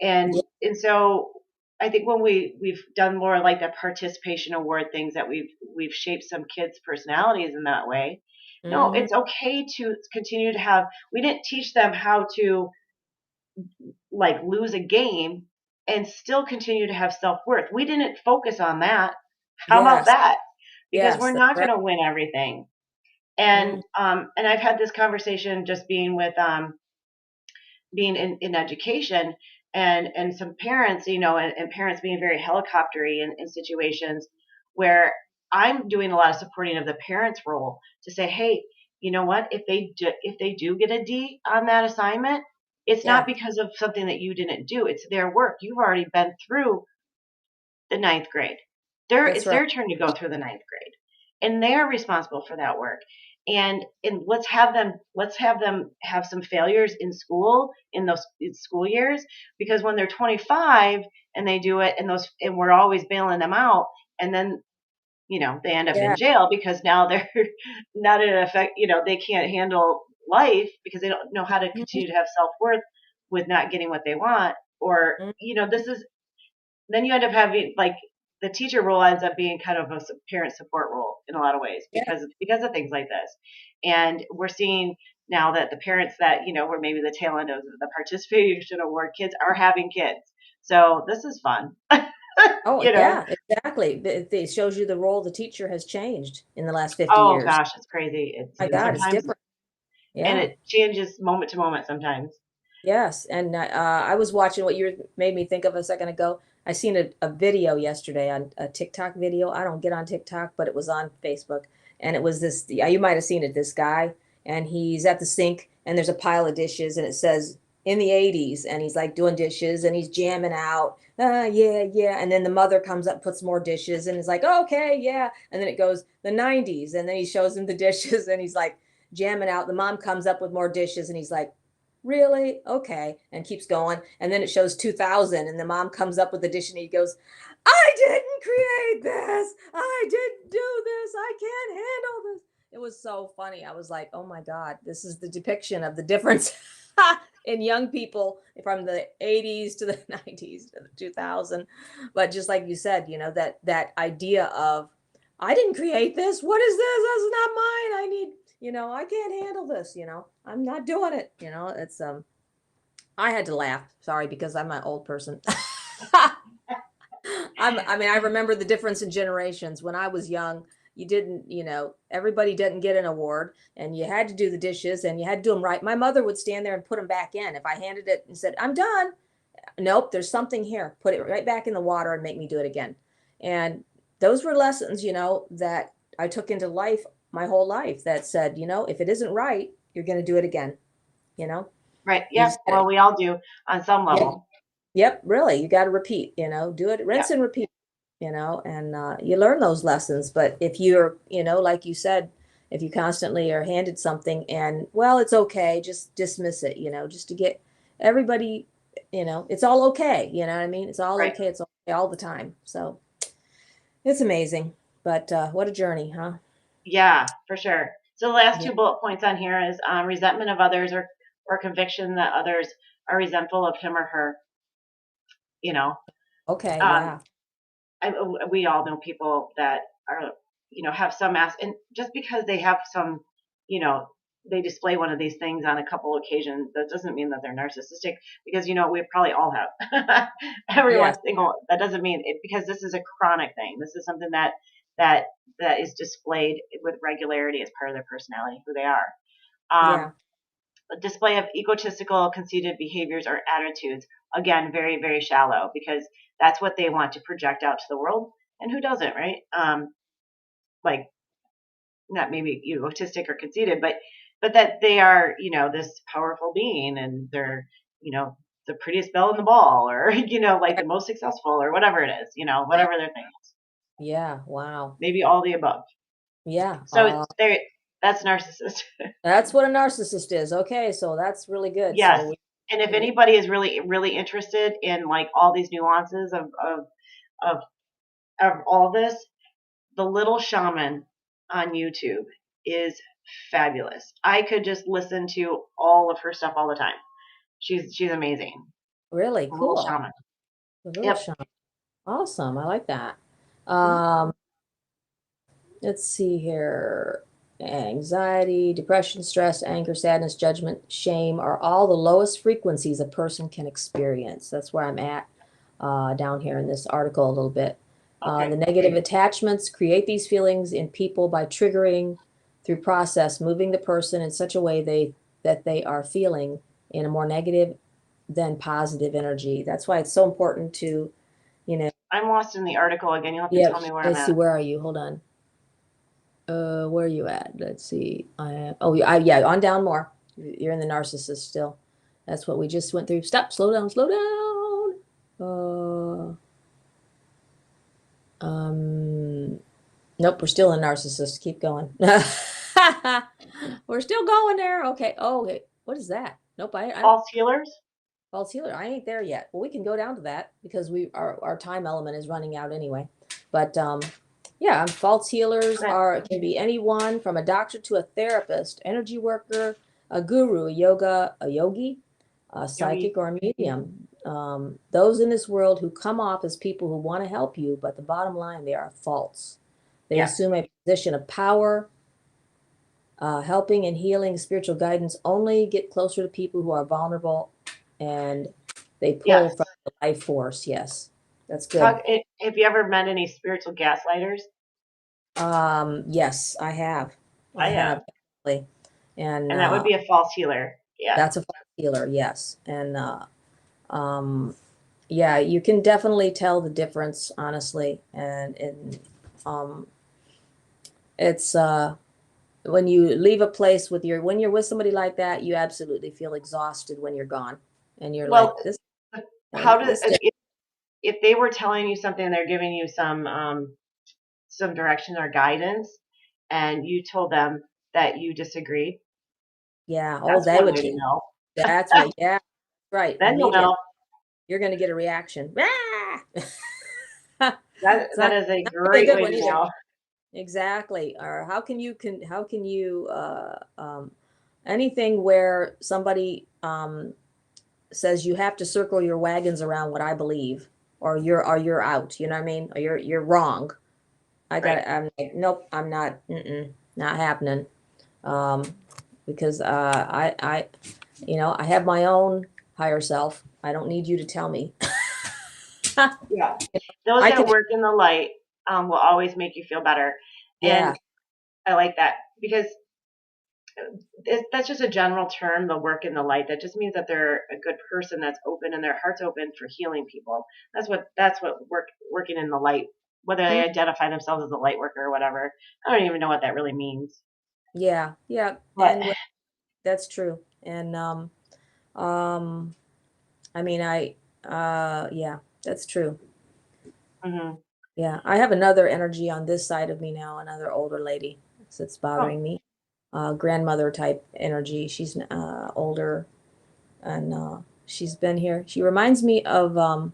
yeah. and so I think when we've done more like the participation award things that we've shaped some kids' personalities in that way. No, Hmm. it's okay to continue to have. We didn't teach them how to like lose a game and still continue to have self worth. We didn't focus on that. How about Yes, that? Because yes, we're that's not going right. to win everything. Mm, And I've had this conversation just being with being in education and some parents, and parents being very helicoptery in situations where I'm doing a lot of supporting of the parents' role to say, hey, you know what? If they do get a D on that assignment, it's not yeah, because of something that you didn't do. It's their work. You've already been through the ninth grade. that's It's right. their turn to go through the ninth grade, and they're responsible for that work. And let's have them have some failures in school in those school years, because when they're 25 and they do it, and we're always bailing them out, and then they end up in Yeah. jail because now they're not in effect. They can't handle life because they don't know how to Mhm, continue to have self worth with not getting what they want, or mhm. this is then you end up having like the teacher role ends up being kind of a parent support role in a lot of ways Yeah, because of things like this. And we're seeing now that the parents that were maybe the tail end of the participation award kids are having kids. So this is fun. oh, you know. yeah, exactly. It shows you the role the teacher has changed in the last 50 Oh years. gosh, it's crazy. It's My and God, it's sometimes different. and Yeah. it changes moment to moment sometimes. Yes, and I was watching what you made me think of a second ago. I seen a video yesterday on a TikTok video. I don't get on TikTok, but it was on Facebook, and it was this. Yeah, you might have seen it. This guy, and he's at the sink, and there's a pile of dishes, and it says in the '80s, and he's like doing dishes, and he's jamming out. Yeah, yeah, and then the mother comes up, puts more dishes, and is like, okay, yeah, and then it goes the '90s, and then he shows him the dishes, and he's like jamming out. The mom comes up with more dishes, and he's like, really? Okay. And keeps going. And then it shows 2000 and the mom comes up with the dish and he goes, I didn't create this. I didn't do this. I can't handle this. It was so funny. I was like, oh my God, this is the depiction of the difference in young people from the 80s to the 90s to the 2000. But just like you said, that idea of, I didn't create this. What is this? This is not mine. I need, I can't handle this, I'm not doing it. It's I had to laugh. Sorry, because I'm an old person. I mean, I remember the difference in generations. When I was young, you didn't, everybody didn't get an award and you had to do the dishes and you had to do them right. My mother would stand there and put them back in. If I handed it and said, I'm done, nope, there's something here. Put it right back in the water and make me do it again. And those were lessons, that I took into life my whole life that said, if it isn't right, you're going to do it again, you know? Right. You Yep. just Well, we all do on some yep, level. yep, really. You got to repeat, do it, Yep. rinse and repeat, and you learn those lessons. But if you're, like you said, if you constantly are handed something and, well, it's okay, just dismiss it, just to get everybody, it's all okay. You know what I mean? It's all Right. okay. It's okay all the time. So it's amazing. But what a journey, huh? Yeah, for sure. So the last Yeah. two bullet points on here is resentment of others, or conviction that others are resentful of him or her. You know, Okay. um, Yeah. we all know people that are, have some and just because they have some, you know, they display one of these things on a couple occasions, that doesn't mean that they're narcissistic, because, we probably all have everyone Yes. single. That doesn't mean it, because this is a chronic thing. This is something that that is displayed with regularity as part of their personality, who they are. Yeah. A display of egotistical, conceited behaviors or attitudes. Again, very, very shallow, because that's what they want to project out to the world. And who doesn't, right? Like not maybe autistic or conceited, but that they are, this powerful being, and they're, the prettiest belle in the ball, or like the most successful, or whatever it is, Yeah. whatever their thing is. Yeah. Wow. Maybe all the above. Yeah. So that's narcissist. That's what a narcissist is. Okay, so that's really good. Yes. So And if we, anybody is really, really interested in like all these nuances of, of all this, The Little Shaman on YouTube is fabulous. I could just listen to all of her stuff all the time. She's amazing. really The Little cool. Shaman. The little Yep. shop. Awesome. I like that. Mhm. Um, let's see here. Anxiety, depression, stress, anger, sadness, judgment, shame are all the lowest frequencies a person can experience. That's where I'm at down here in this article a little bit. The Okay. negative attachments create these feelings in people by triggering through process, moving the person in such a way that they are feeling in a more negative than positive energy. That's why it's so important to, you know, I'm lost in the article again. You'll have to yeah, tell me where I'm let's see, at. where are you? Hold on. Where are you at? Let's see. Yeah, on down more. You're in the narcissist still. That's what we just went through. Stop, slow down, slow down. Nope, we're still in narcissist. Keep going. We're still going there. Okay. Oh, okay. What is that? Nope, I don't. False healers? False healer. I ain't there yet. Well, we can go down to that because our time element is running out anyway. But yeah, false healers Okay. are can be anyone from a doctor to a therapist, energy worker, a guru, a yogi, a Yogi. psychic, or a medium. Those in this world who come off as people who want to help you, but the bottom line, they are false. They Yeah. assume a position of power, helping and healing, spiritual guidance only get closer to people who are vulnerable, and they pull Yes. from the life force. Yes, that's good. Have you ever met any spiritual gaslighters? Yes, I have. I I have. have, definitely. And And that would be a false healer. Yeah. that's a false healer. Yes, and um, yeah, you can definitely tell the difference, honestly. And um, it's when you leave a place with your when you're with somebody like that, you absolutely feel exhausted when you're gone, and you're Well, like this. how do This if they were telling you something, they're giving you some direction or guidance, and you told them that you disagreed, Yeah. Oh, that's they one would. way to know. That's what. Yeah. Right. Then you'll Immediate. know. You're going to get a reaction. Ah! That It's that not, is a not really great good way one to either. know. Exactly. Or how can you anything where somebody says you have to circle your wagons around what I believe, or you're out. You know what I mean? Or you're wrong. I got. Right. I'm like, nope. I'm not. Not happening. Um, because I have my own higher self. I don't need you to tell me. Yeah. Those I that can. work in the light will always make you feel better. Yeah. And I like that because that's just a general term, the work in the light. That just means that they're a good person that's open and their heart's open for healing people. That's what working in the light, whether they Mm, identify themselves as a light worker or whatever. I don't even know what that really means. yeah. Yeah. But That's true. And um, I mean, yeah, that's true. mhm. Yeah, I have another energy on this side of me now, another older lady that's Oh, bothering me. Grandmother type energy. She's older, and she's been here. She reminds me uh,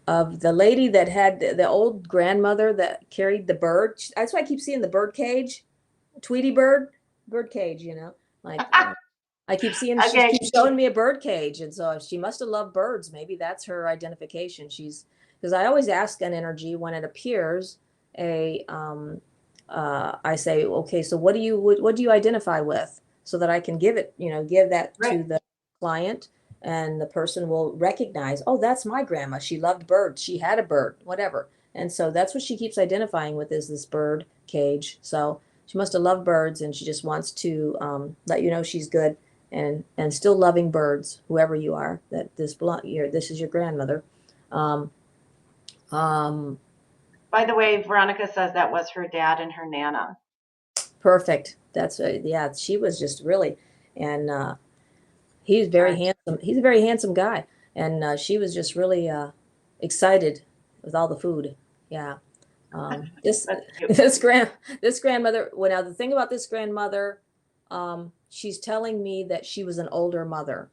of the lady that had the old grandmother that carried the bird. That's why I keep seeing the bird cage, Tweety bird cage. Like I keep seeing she okay. keeps showing me a bird cage, and so she must have loved birds. Maybe that's her identification. She's because I always ask an energy when it appears. I say, okay, so what do you identify with, so that I can give it, give that Right. to the client, and the person will recognize, oh, that's my grandma. She loved birds. She had a bird, whatever. And so that's what she keeps identifying with is this bird cage. So she must have loved birds, and she just wants to let you know she's good and still loving birds, whoever you are. That this is your grandmother. Um, um, By the way, Veronica says that was her dad and her nana. Perfect. That's yeah. She was just really, and he's very Sorry. handsome. He's a very handsome guy, and she was just really excited with all the food. Yeah. This That's cute. this grandmother. Well, now the thing about this grandmother, she's telling me that she was an older mother.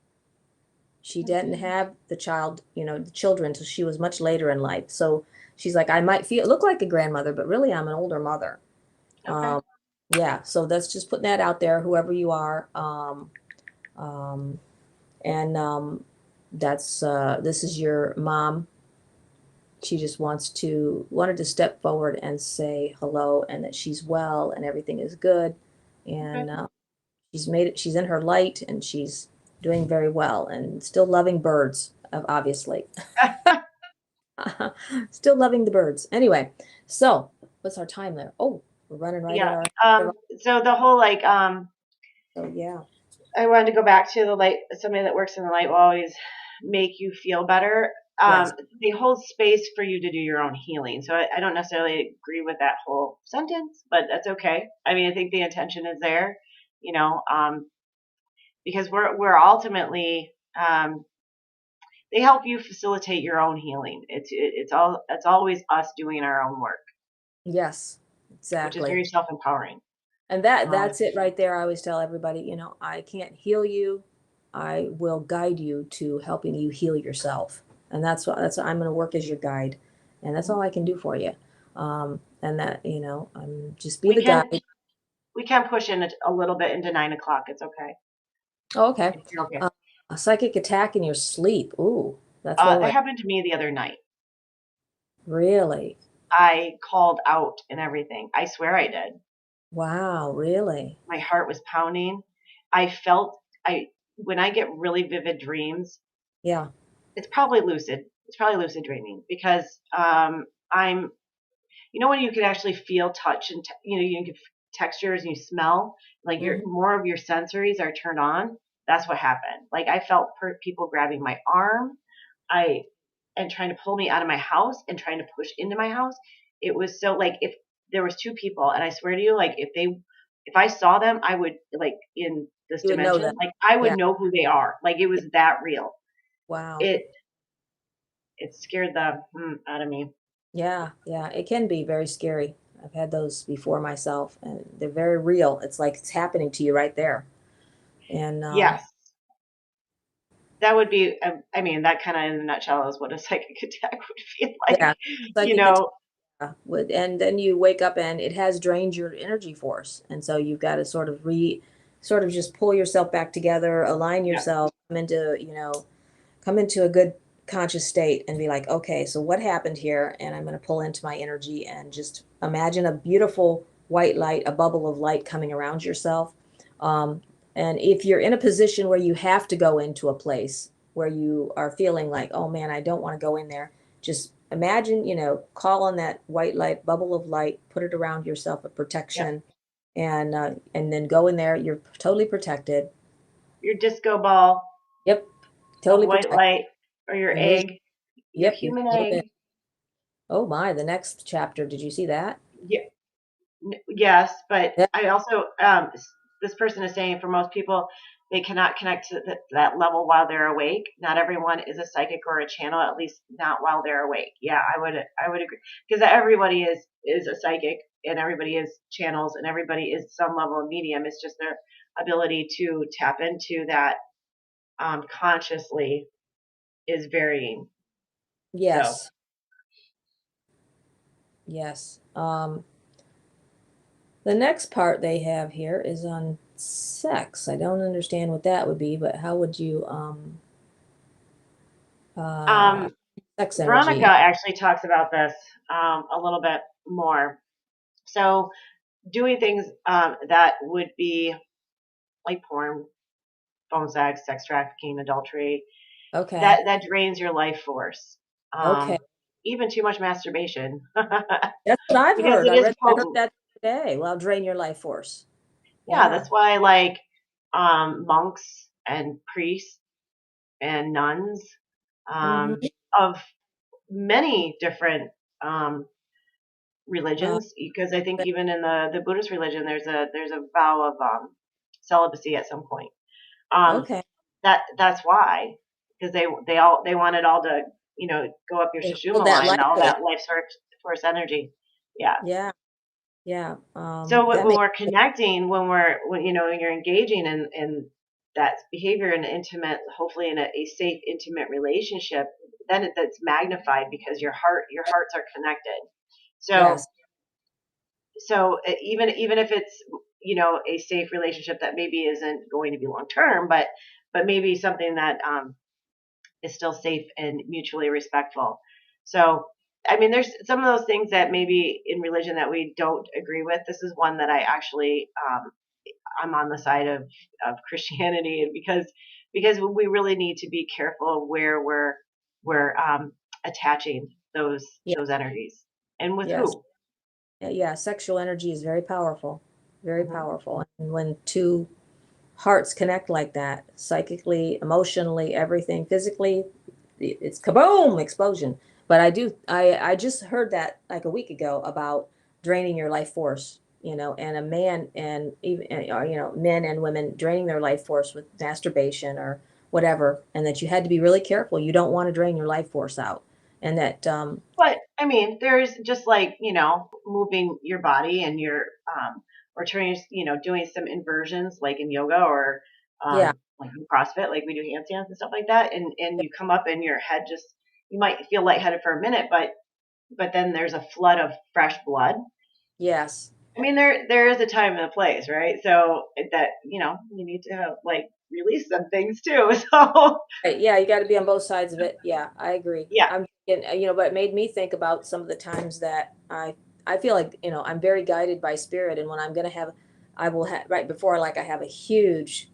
She didn't have the children till she was much later in life. So she's like, I might look like a grandmother, but really I'm an older mother. Okay. Um, yeah. So that's just putting that out there, whoever you are. Um, and that's this is your mom. She just wanted to step forward and say hello and that she's well and everything is good, Okay. and she's made it. She's in her light and she's doing very well and still loving birds, obviously. Still loving the birds. Anyway, so what's our time there? Oh, we're running right at Yeah. our. So the whole like So yeah, I wanted to go back to the light. Somebody that works in the light will always make you feel better. yes, They hold space for you to do your own healing. So I don't necessarily agree with that whole sentence, but that's okay. I mean, I think the intention is there, you know, because we're ultimately they help you facilitate your own healing. It's always us doing our own work, yes, which is exactly. very self empowering. And that's it right there. I always tell everybody, I can't heal you. I will guide you to helping you heal yourself. And that's what I'm going to work as your guide. And that's all I can do for you. And that, I'm just be We the can guide. we can push in a little bit into 9 o'clock. It's okay. Oh, okay. It's okay. Uh, a psychic attack in your sleep. Ooh, that's well That read. happened to me the other night. Really? I called out and everything. I swear I did. Wow, really? My heart was pounding. I felt I when I get really vivid dreams, Yeah. it's probably lucid. It's probably lucid dreaming because I'm when you can actually feel touch and you can textures and you smell like your Hmm. more of your sensories are turned on. That's what happened. Like I felt people grabbing my arm. I and trying to pull me out of my house and trying to push into my house. It was so like if there was two people and I swear to you, like if I saw them, I would like in this You would know dimension, that. like I would Yeah. know who they are. Like it was that real. Wow. It it scared the out of me. Yeah, yeah, it can be very scary. I've had those before myself, and they're very real. It's like it's happening to you right there. And Yes, that would be. I mean, that kind of in a nutshell is what a psychic attack would feel like. yeah, You psychic know, attack would, and then you wake up and it has drained your energy force, and so you've got to sort of just pull yourself back together, align yeah, yourself, come into a good conscious state and be like, okay, so what happened here? And I'm going to pull into my energy and just imagine a beautiful white light, a bubble of light coming around yourself. Um, and if you're in a position where you have to go into a place where you are feeling like, oh man, I don't want to go in there, just imagine, call on that white light, bubble of light, put it around yourself, a yeah. protection, and then go in there. You're totally protected. Your disco ball Yep, of totally white protected. light or your And move. egg, your Yep, you human can move in. egg. Oh my, the next chapter. Did you see that? Yeah, yes, but Yeah. I also this person is saying for most people they cannot connect to that level while they're awake. Not everyone is a psychic or a channel, at least not while they're awake. Yeah, I would agree because everybody is a psychic and everybody is channels and everybody is some level of medium. It's just their ability to tap into that consciously is varying. So Yes. Yes. The next part they have here is on sex. I don't understand what that would be, but how would you uh um, sex Veronica energy? actually talks about this a little bit more. So doing things that would be like porn, phone sex trafficking, adultery, Okay. that drains your life force. Okay. Even too much masturbation That's what I've because heard. it is I heard potent. that today. Well, drain your life force. Yeah, Yeah. that's why like monks and priests and nuns Hmm. um, of many different Uh, religions, because I think but- even in the Buddhist religion, there's a vow of celibacy at some point. Um, okay. that's why, because they wanted all to go up your They Sushuma hold that line, light all there. that life force energy. Yeah. Yeah. Yeah. So That when makes we're connecting, when you're engaging in that behavior in an intimate, hopefully in a safe, intimate relationship, then that's magnified because your hearts are connected. So yes. even if it's a safe relationship that maybe isn't going to be long term, but maybe something that is still safe and mutually respectful. So, I mean, there's some of those things that maybe in religion that we don't agree with. This is one that I actually, I'm on the side of Christianity, and because we really need to be careful of where we're attaching Yeah. those energies and with Yes. who. Yeah. Sexual energy is very powerful. Very Hmm. powerful. And when two hearts connect like that, psychically, emotionally, everything, physically, it's kaboom, explosion. But I just heard that like a week ago about draining your life force, and a man and even, or, men and women draining their life force with masturbation or whatever, and that you had to be really careful. You don't want to drain your life force out. And that, But I mean, there's just like, moving your body and or turning, doing some inversions like in yoga or yeah, like in CrossFit, like we do handstands and stuff like that. And you come up and your head just, you might feel lightheaded for a minute, but then there's a flood of fresh blood. yes. I mean, there is a time and a place, right? So that, you need to like release some things too. So Right, yeah, you got to be on both sides of it. Yeah, I agree. yeah. I'm, but it made me think about some of the times that I feel like, I'm very guided by spirit, and when I'm gonna have, I will have right before, like I have a huge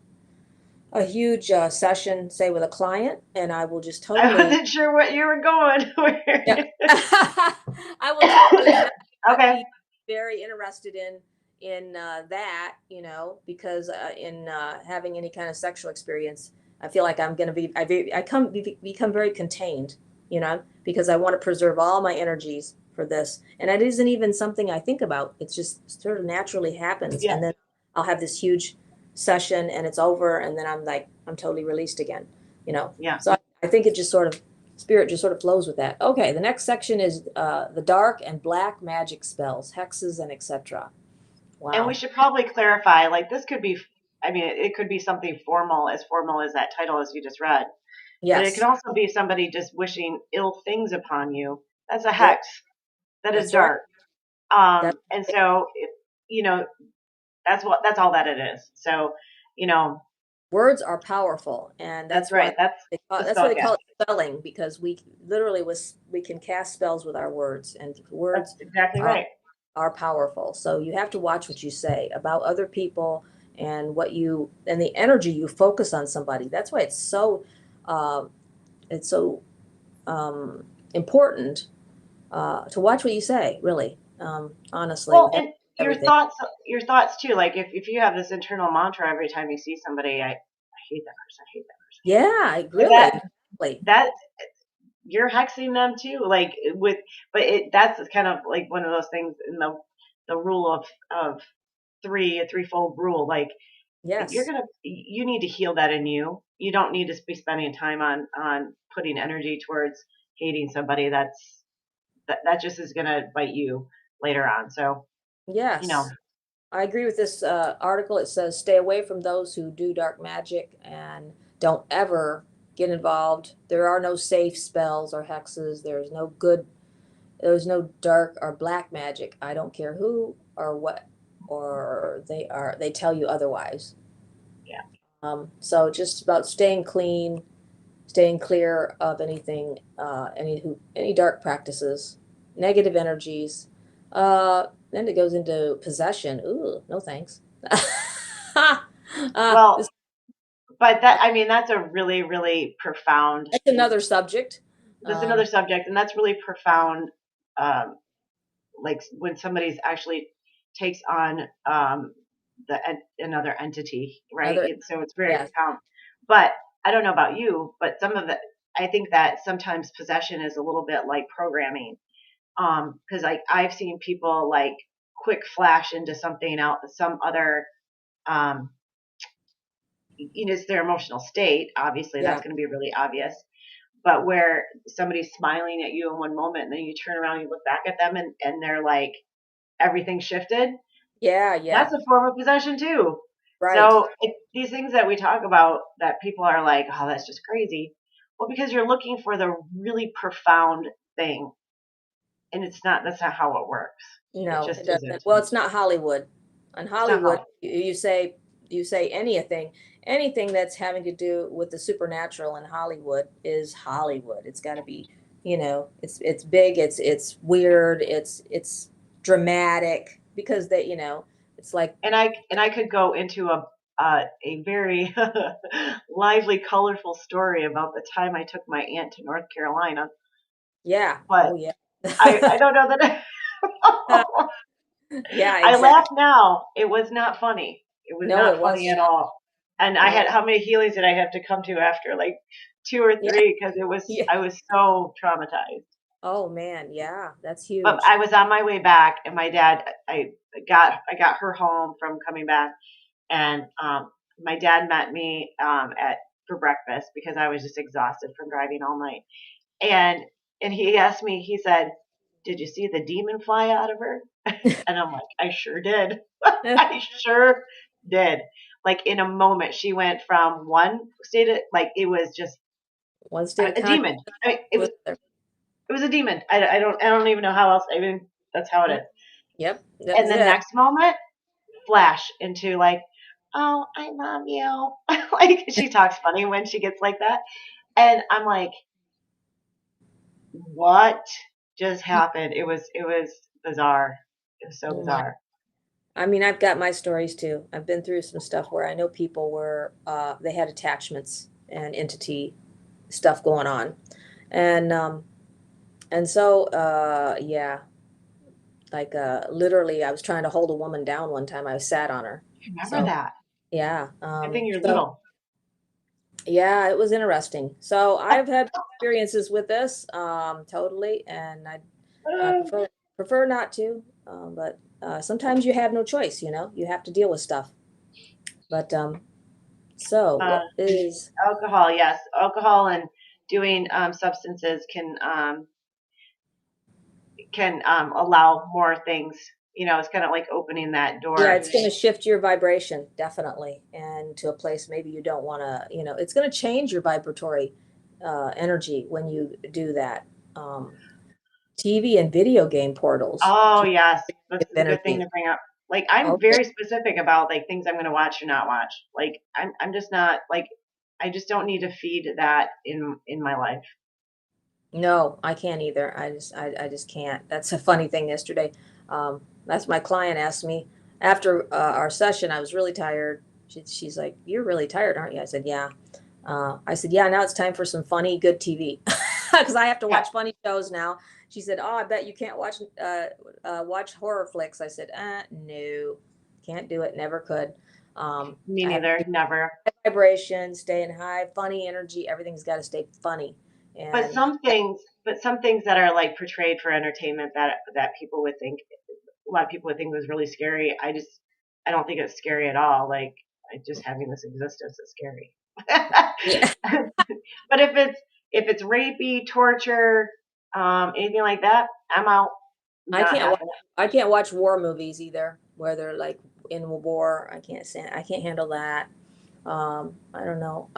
session, say with a client, and I will just I totally, wasn't sure what you were going. yeah, I will totally not Okay. be very interested in that, because in having any kind of sexual experience, I feel like I'm going to be become very contained, because I want to preserve all my energies for this, and it isn't even something I think about. It's just sort of naturally happens, Yeah. and then I'll have this huge session, and it's over, and then I'm totally released again, Yeah. So I think it just sort of spirit just sort of flows with that. Okay, the next section is the dark and black magic spells, hexes, and etc. And we Wow. should probably clarify, like this could be, I mean, it could be something formal as that title as you just read, but it can Yes, also be somebody just wishing ill things upon you. That's a yep, hex. That is that's right. dark. That's And so, you know, that's all that it is. So, you know, words are powerful, and that's that's why right. That's the that's why they call spellcast. it spelling, because we literally we can cast spells with our words, and That's words exactly are right. are powerful. So you have to watch what you say about other people, and the energy you focus on somebody. That's why uh, it's so important to watch what you say, really, honestly, Well, with and everything. your thoughts too. Like if you have this internal mantra every time you see somebody, I hate that person. I hate that person. Yeah, I Like really, exactly. that you're hexing them too. Like but that's kind of like one of those things in the rule of a threefold rule. Like if Yes, you need to heal that in you. You don't need to be spending time on putting energy towards hating somebody. That just is gonna bite you later on. So you know, yes. I agree with this article. It says, stay away from those who do dark magic and don't ever get involved. There are no safe spells or hexes. There's no dark or black magic. I don't care who or what, or they tell you otherwise. yeah. So just about staying clean, staying clear of anything, any dark practices, negative energies. Then it goes into possession. Ooh, no thanks. Well, This, but that I mean that's a really really profound. that's another subject. That's another Um, subject, and that's really profound. Um, like when somebody's actually takes on another entity, right? Other, So it's very yes, profound. But I don't know about you, but some of the I think that sometimes possession is a little bit like programming. Because like I've seen people like quick flash into something else, some other, um, it's their emotional state. Obviously, that's Yeah. going to be really obvious. But where somebody's smiling at you in one moment, and then you turn around, and you look back at them, and they're like everything shifted. Yeah. Yeah. That's a form of possession too. Right. So these things that we talk about that people are like, oh, that's just crazy. Well, because you're looking for the really profound thing, and it's not. That's not how it works. It No, it just doesn't. isn't. Well, it's not Hollywood. On It's not Hollywood, how. you say anything that's having to do with the supernatural in Hollywood is Hollywood. It's got to be, it's big, it's weird, it's dramatic because it's like, And I could go into a very lively, colorful story about the time I took my aunt to North Carolina, yeah, but oh yeah. I don't know that. Yeah, I laugh exactly. now. It was not funny. It was No, not it funny was at not. all. And I No. had how many healings did I have to come to after? Like two or Yeah. three, because it was Yeah. I was so traumatized. Oh man, yeah, that's But huge. I was on my way back, and my dad, I got her home from coming back, and my dad met me at for breakfast because I was just exhausted from driving all night. And he asked me, he said, "Did you see the demon fly out of her?" And I'm like, "I sure did. I sure did." Like in a moment, she went from one state of, like it was just One state of a consciousness demon. I mean, it to was another. a demon. I don't even know how else. I mean, that's how it Mm, is. yep, that's And the it. next moment, flash into like, "Oh, I love you." Like she talks funny when she gets like that, and I'm like, "What just happened?" It was bizarre. It was so Oh my. bizarre. I mean, I've got my stories too. I've been through some stuff where I know people were they had attachments and entity stuff going on. And so yeah, like literally I was trying to hold a woman down one time. I sat on her. I remember So, that. yeah. Good thing you're So little. yeah, it was interesting. So I've had experiences with this, totally, and I prefer not to, but sometimes you have no choice, you have to deal with stuff. But so Uh, what is Alcohol, yes, alcohol and doing substances can allow more things. It's kind of like opening that Yeah, door. it's going to shift your vibration definitely, and to a place maybe you don't want to, it's going to change your vibratory energy when you do that. Um, TV and video game portals Oh can yes, this shift is a good thing energy. to bring up. Like I'm Okay. very specific about like things I'm going to watch or not watch. Like I'm just not like I just don't need to feed that in my life. No, I can't either. I just can't. That's a funny thing yesterday. That's my client asked me after our session. I was really tired. She's like, "You're really tired, aren't you?" I said, "Yeah." I said, "Yeah, now it's time for some funny, good TV because I have to Yeah, watch funny shows now." She said, "Oh, I bet you can't watch horror flicks." I said, No, can't do it. Never could. me I have to neither, be never. high vibration, stay in high, funny energy. Everything's got to stay funny." But And some things that are like portrayed for entertainment that people would think a lot of people would think was really scary. I don't think it's scary at all. Like just having this existence is scary. yeah, But if it's rapey, torture, anything like that, I'm out. I Not can't watch, happening. I can't watch war movies either, where they're like in a war. I can't handle that. I don't know.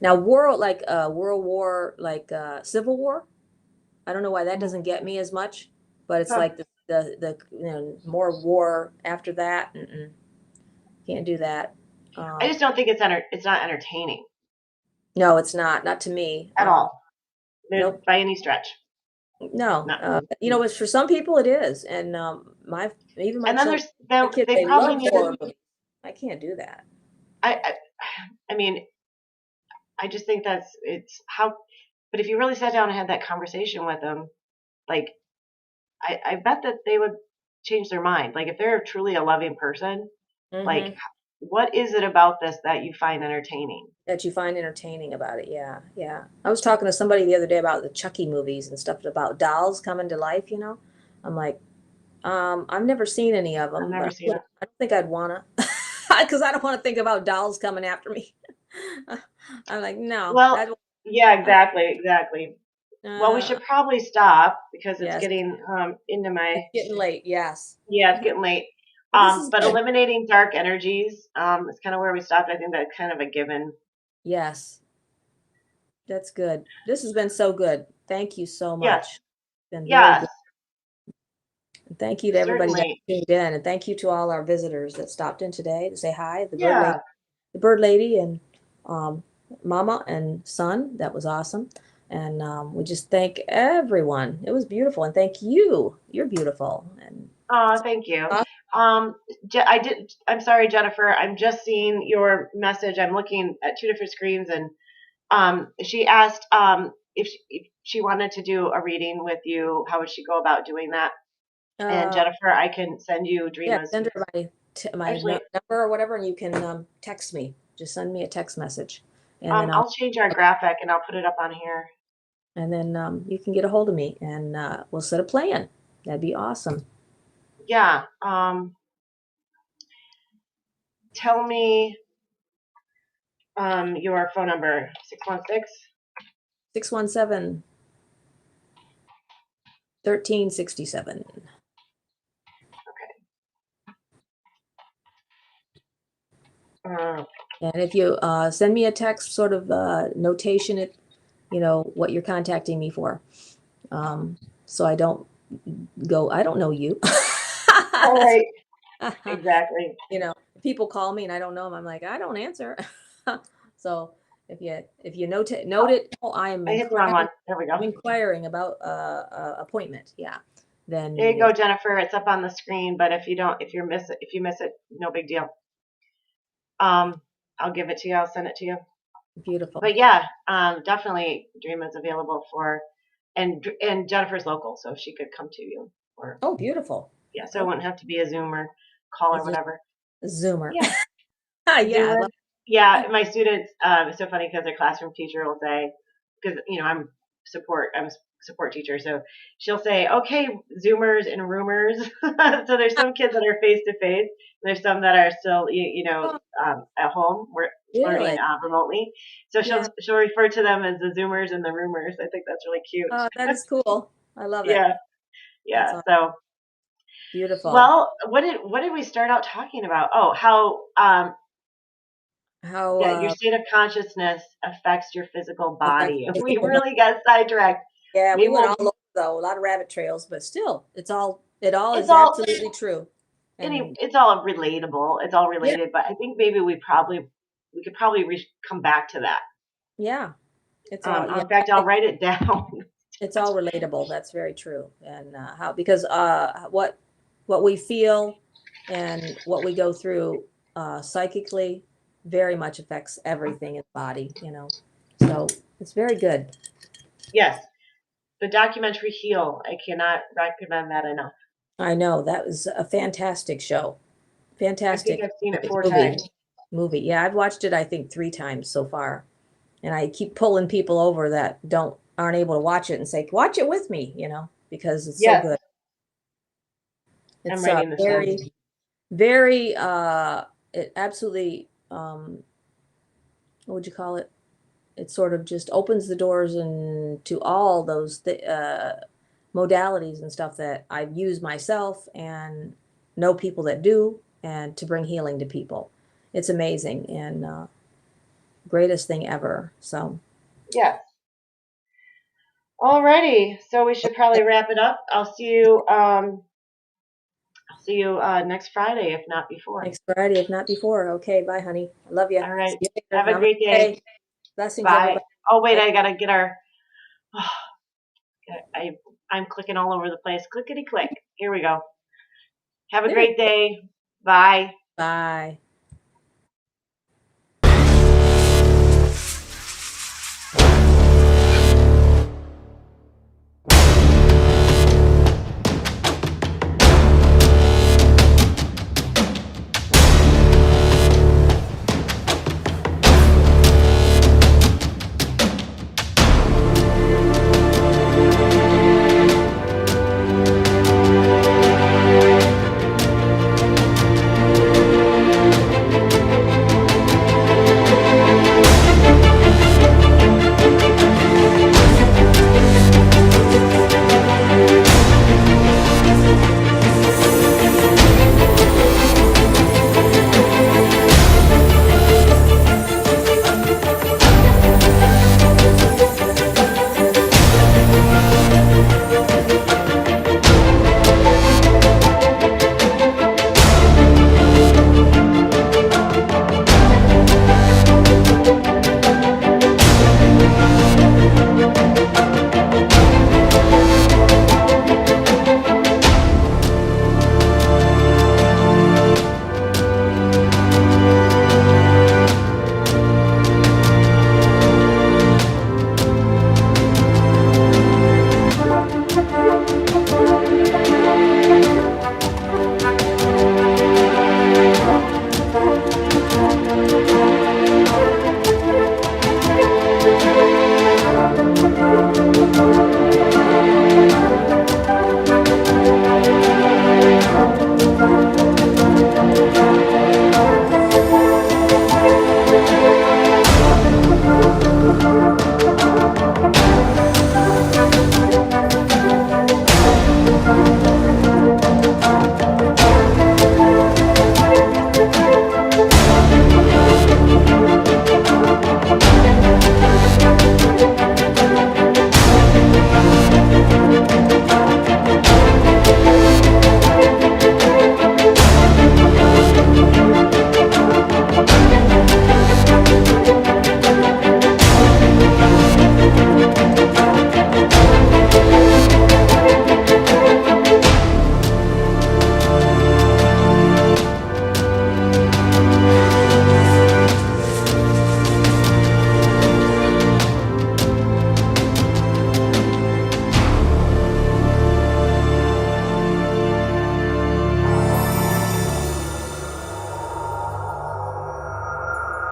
Now World War, like Civil War. I don't know why that doesn't get me as much, but it's Huh. like the more war after that. Can't do that. I Um, just don't think it's not entertaining no, it's not to me. at all. Nope. By any stretch. No. No. It's for some people it is, and my even my And then children, there's them. my kids, They they probably love need to. horror movies. I can't do that. I, I I mean, I just think it's how. But if you really sat down and had that conversation with them, like I bet that they would change their mind. Like if they're truly a loving person, like Hmm. what is it about this that you find entertaining? That you find entertaining about it. Yeah, yeah. I was talking to somebody the other day about the Chucky movies and stuff about dolls coming to life, you know. I'm like, I've never seen any of I've them, never but seen it. I don't think I'd wanna, because I don't want to think about dolls coming after me. I'm like, no, Well, that, yeah, I, exactly. Well, we uh, should probably stop because it's yes, getting into my, it's getting late. Yes. yeah, it's getting late. Well, this is But good. eliminating dark energies is kind of where we stopped. I think that's kind of a given. Yes, that's good. This has been so good. Thank you so Yes, much. Been very yes, good. And thank you to everybody that certainly. tuned in, and thank you to all our visitors that stopped in today to say hi. Yeah. The bird lady, and um, Mama and son. That was awesome. And we just thank everyone. It was beautiful, and thank you. You're beautiful. And Oh, thank you. uh, I did. I'm sorry, Jennifer. I'm just seeing your message. I'm looking at two different screens, and she asked if she wanted to do a reading with you. How would she go about doing that? And uh, Jennifer, I can send you yeah, Dreama's. send her my Actually, number or whatever, and you can text me. Just send me a text message, and then I'll change our graphic and I'll put it up on here. you can get a hold of me, and we'll set a plan. That'd be awesome. Yeah. Tell me your phone number. 616. 617 1367. Uh, And if you send me a text, sort of notation it, what you're contacting me for, so I don't go, I don't know you. all That's right. Exactly. people call me and I don't know them. I'm like, I don't answer. So if you note Oh, it, oh, I hit the wrong one. There we go. I'm inquiring about appointment. Yeah, There then you go, Jennifer. It's up on the screen, but if you miss it, no big deal. Um, I'll give it to you. I'll send it to you. beautiful. But yeah, definitely Dream is available for, and Jennifer's local, so she could come to you, or Oh, beautiful. yeah, so it Okay. wouldn't have to be a Zoom or call or It's just whatever. a Zoomer. Yeah, Yeah, I Zoomer. love. Yeah, my students. It's so funny because their classroom teacher will say, because I'm a support teacher, so she'll say, okay, Zoomers and roomers. So there's some kids that are face to face. There's some that are still Oh, at home. We're learning really? remotely. So Yeah. she'll refer to them as the Zoomers and the roomers. I think that's really Oh, that cute. is cool. I love it. Yeah, That's yeah. all So beautiful. well, what did we start out talking about? Oh, how How yeah, your state of consciousness affects your physical affects body. We physical. really got sidetracked. Yeah, we Maybe went all we'll. over though, a lot of rabbit trails, but still, it all It's is all absolutely true. And it's all relatable. It's all yeah, related, but I think maybe we could probably come back to that. yeah, it's all yeah, In fact, I'll write it down. it's all relatable. That's very true. And how because what we feel and what we go through psychically very much affects everything in the body. So it's very good. Yes, the documentary Heal. I cannot recommend that enough. I know that was a fantastic show. I think Fantastic I've seen it four movie. times. Movie. Yeah, I've watched it I think 3 times so far. And I keep pulling people over that don't aren't able to watch it and say, "Watch it with me," because it's so Yes, good. I'm It's writing this down. very very it absolutely what would you call it? It sort of just opens the doors and to all those modalities and stuff that I've used myself and know people that do and to bring healing to people. It's amazing and greatest thing ever. So, Yes. Alrighty, so we should probably wrap it up. I'll see you. I'll see you next Friday, if not before. next Friday, if not before. Okay, bye, honey. I love you. All See right. you later. Have a great day. Namaste. Blessings, Bye. everybody. Oh wait, Thank I gotta get our. I'm clicking all over the place. Clickety click. Here we go. Have a you. There. great day. Bye. Bye.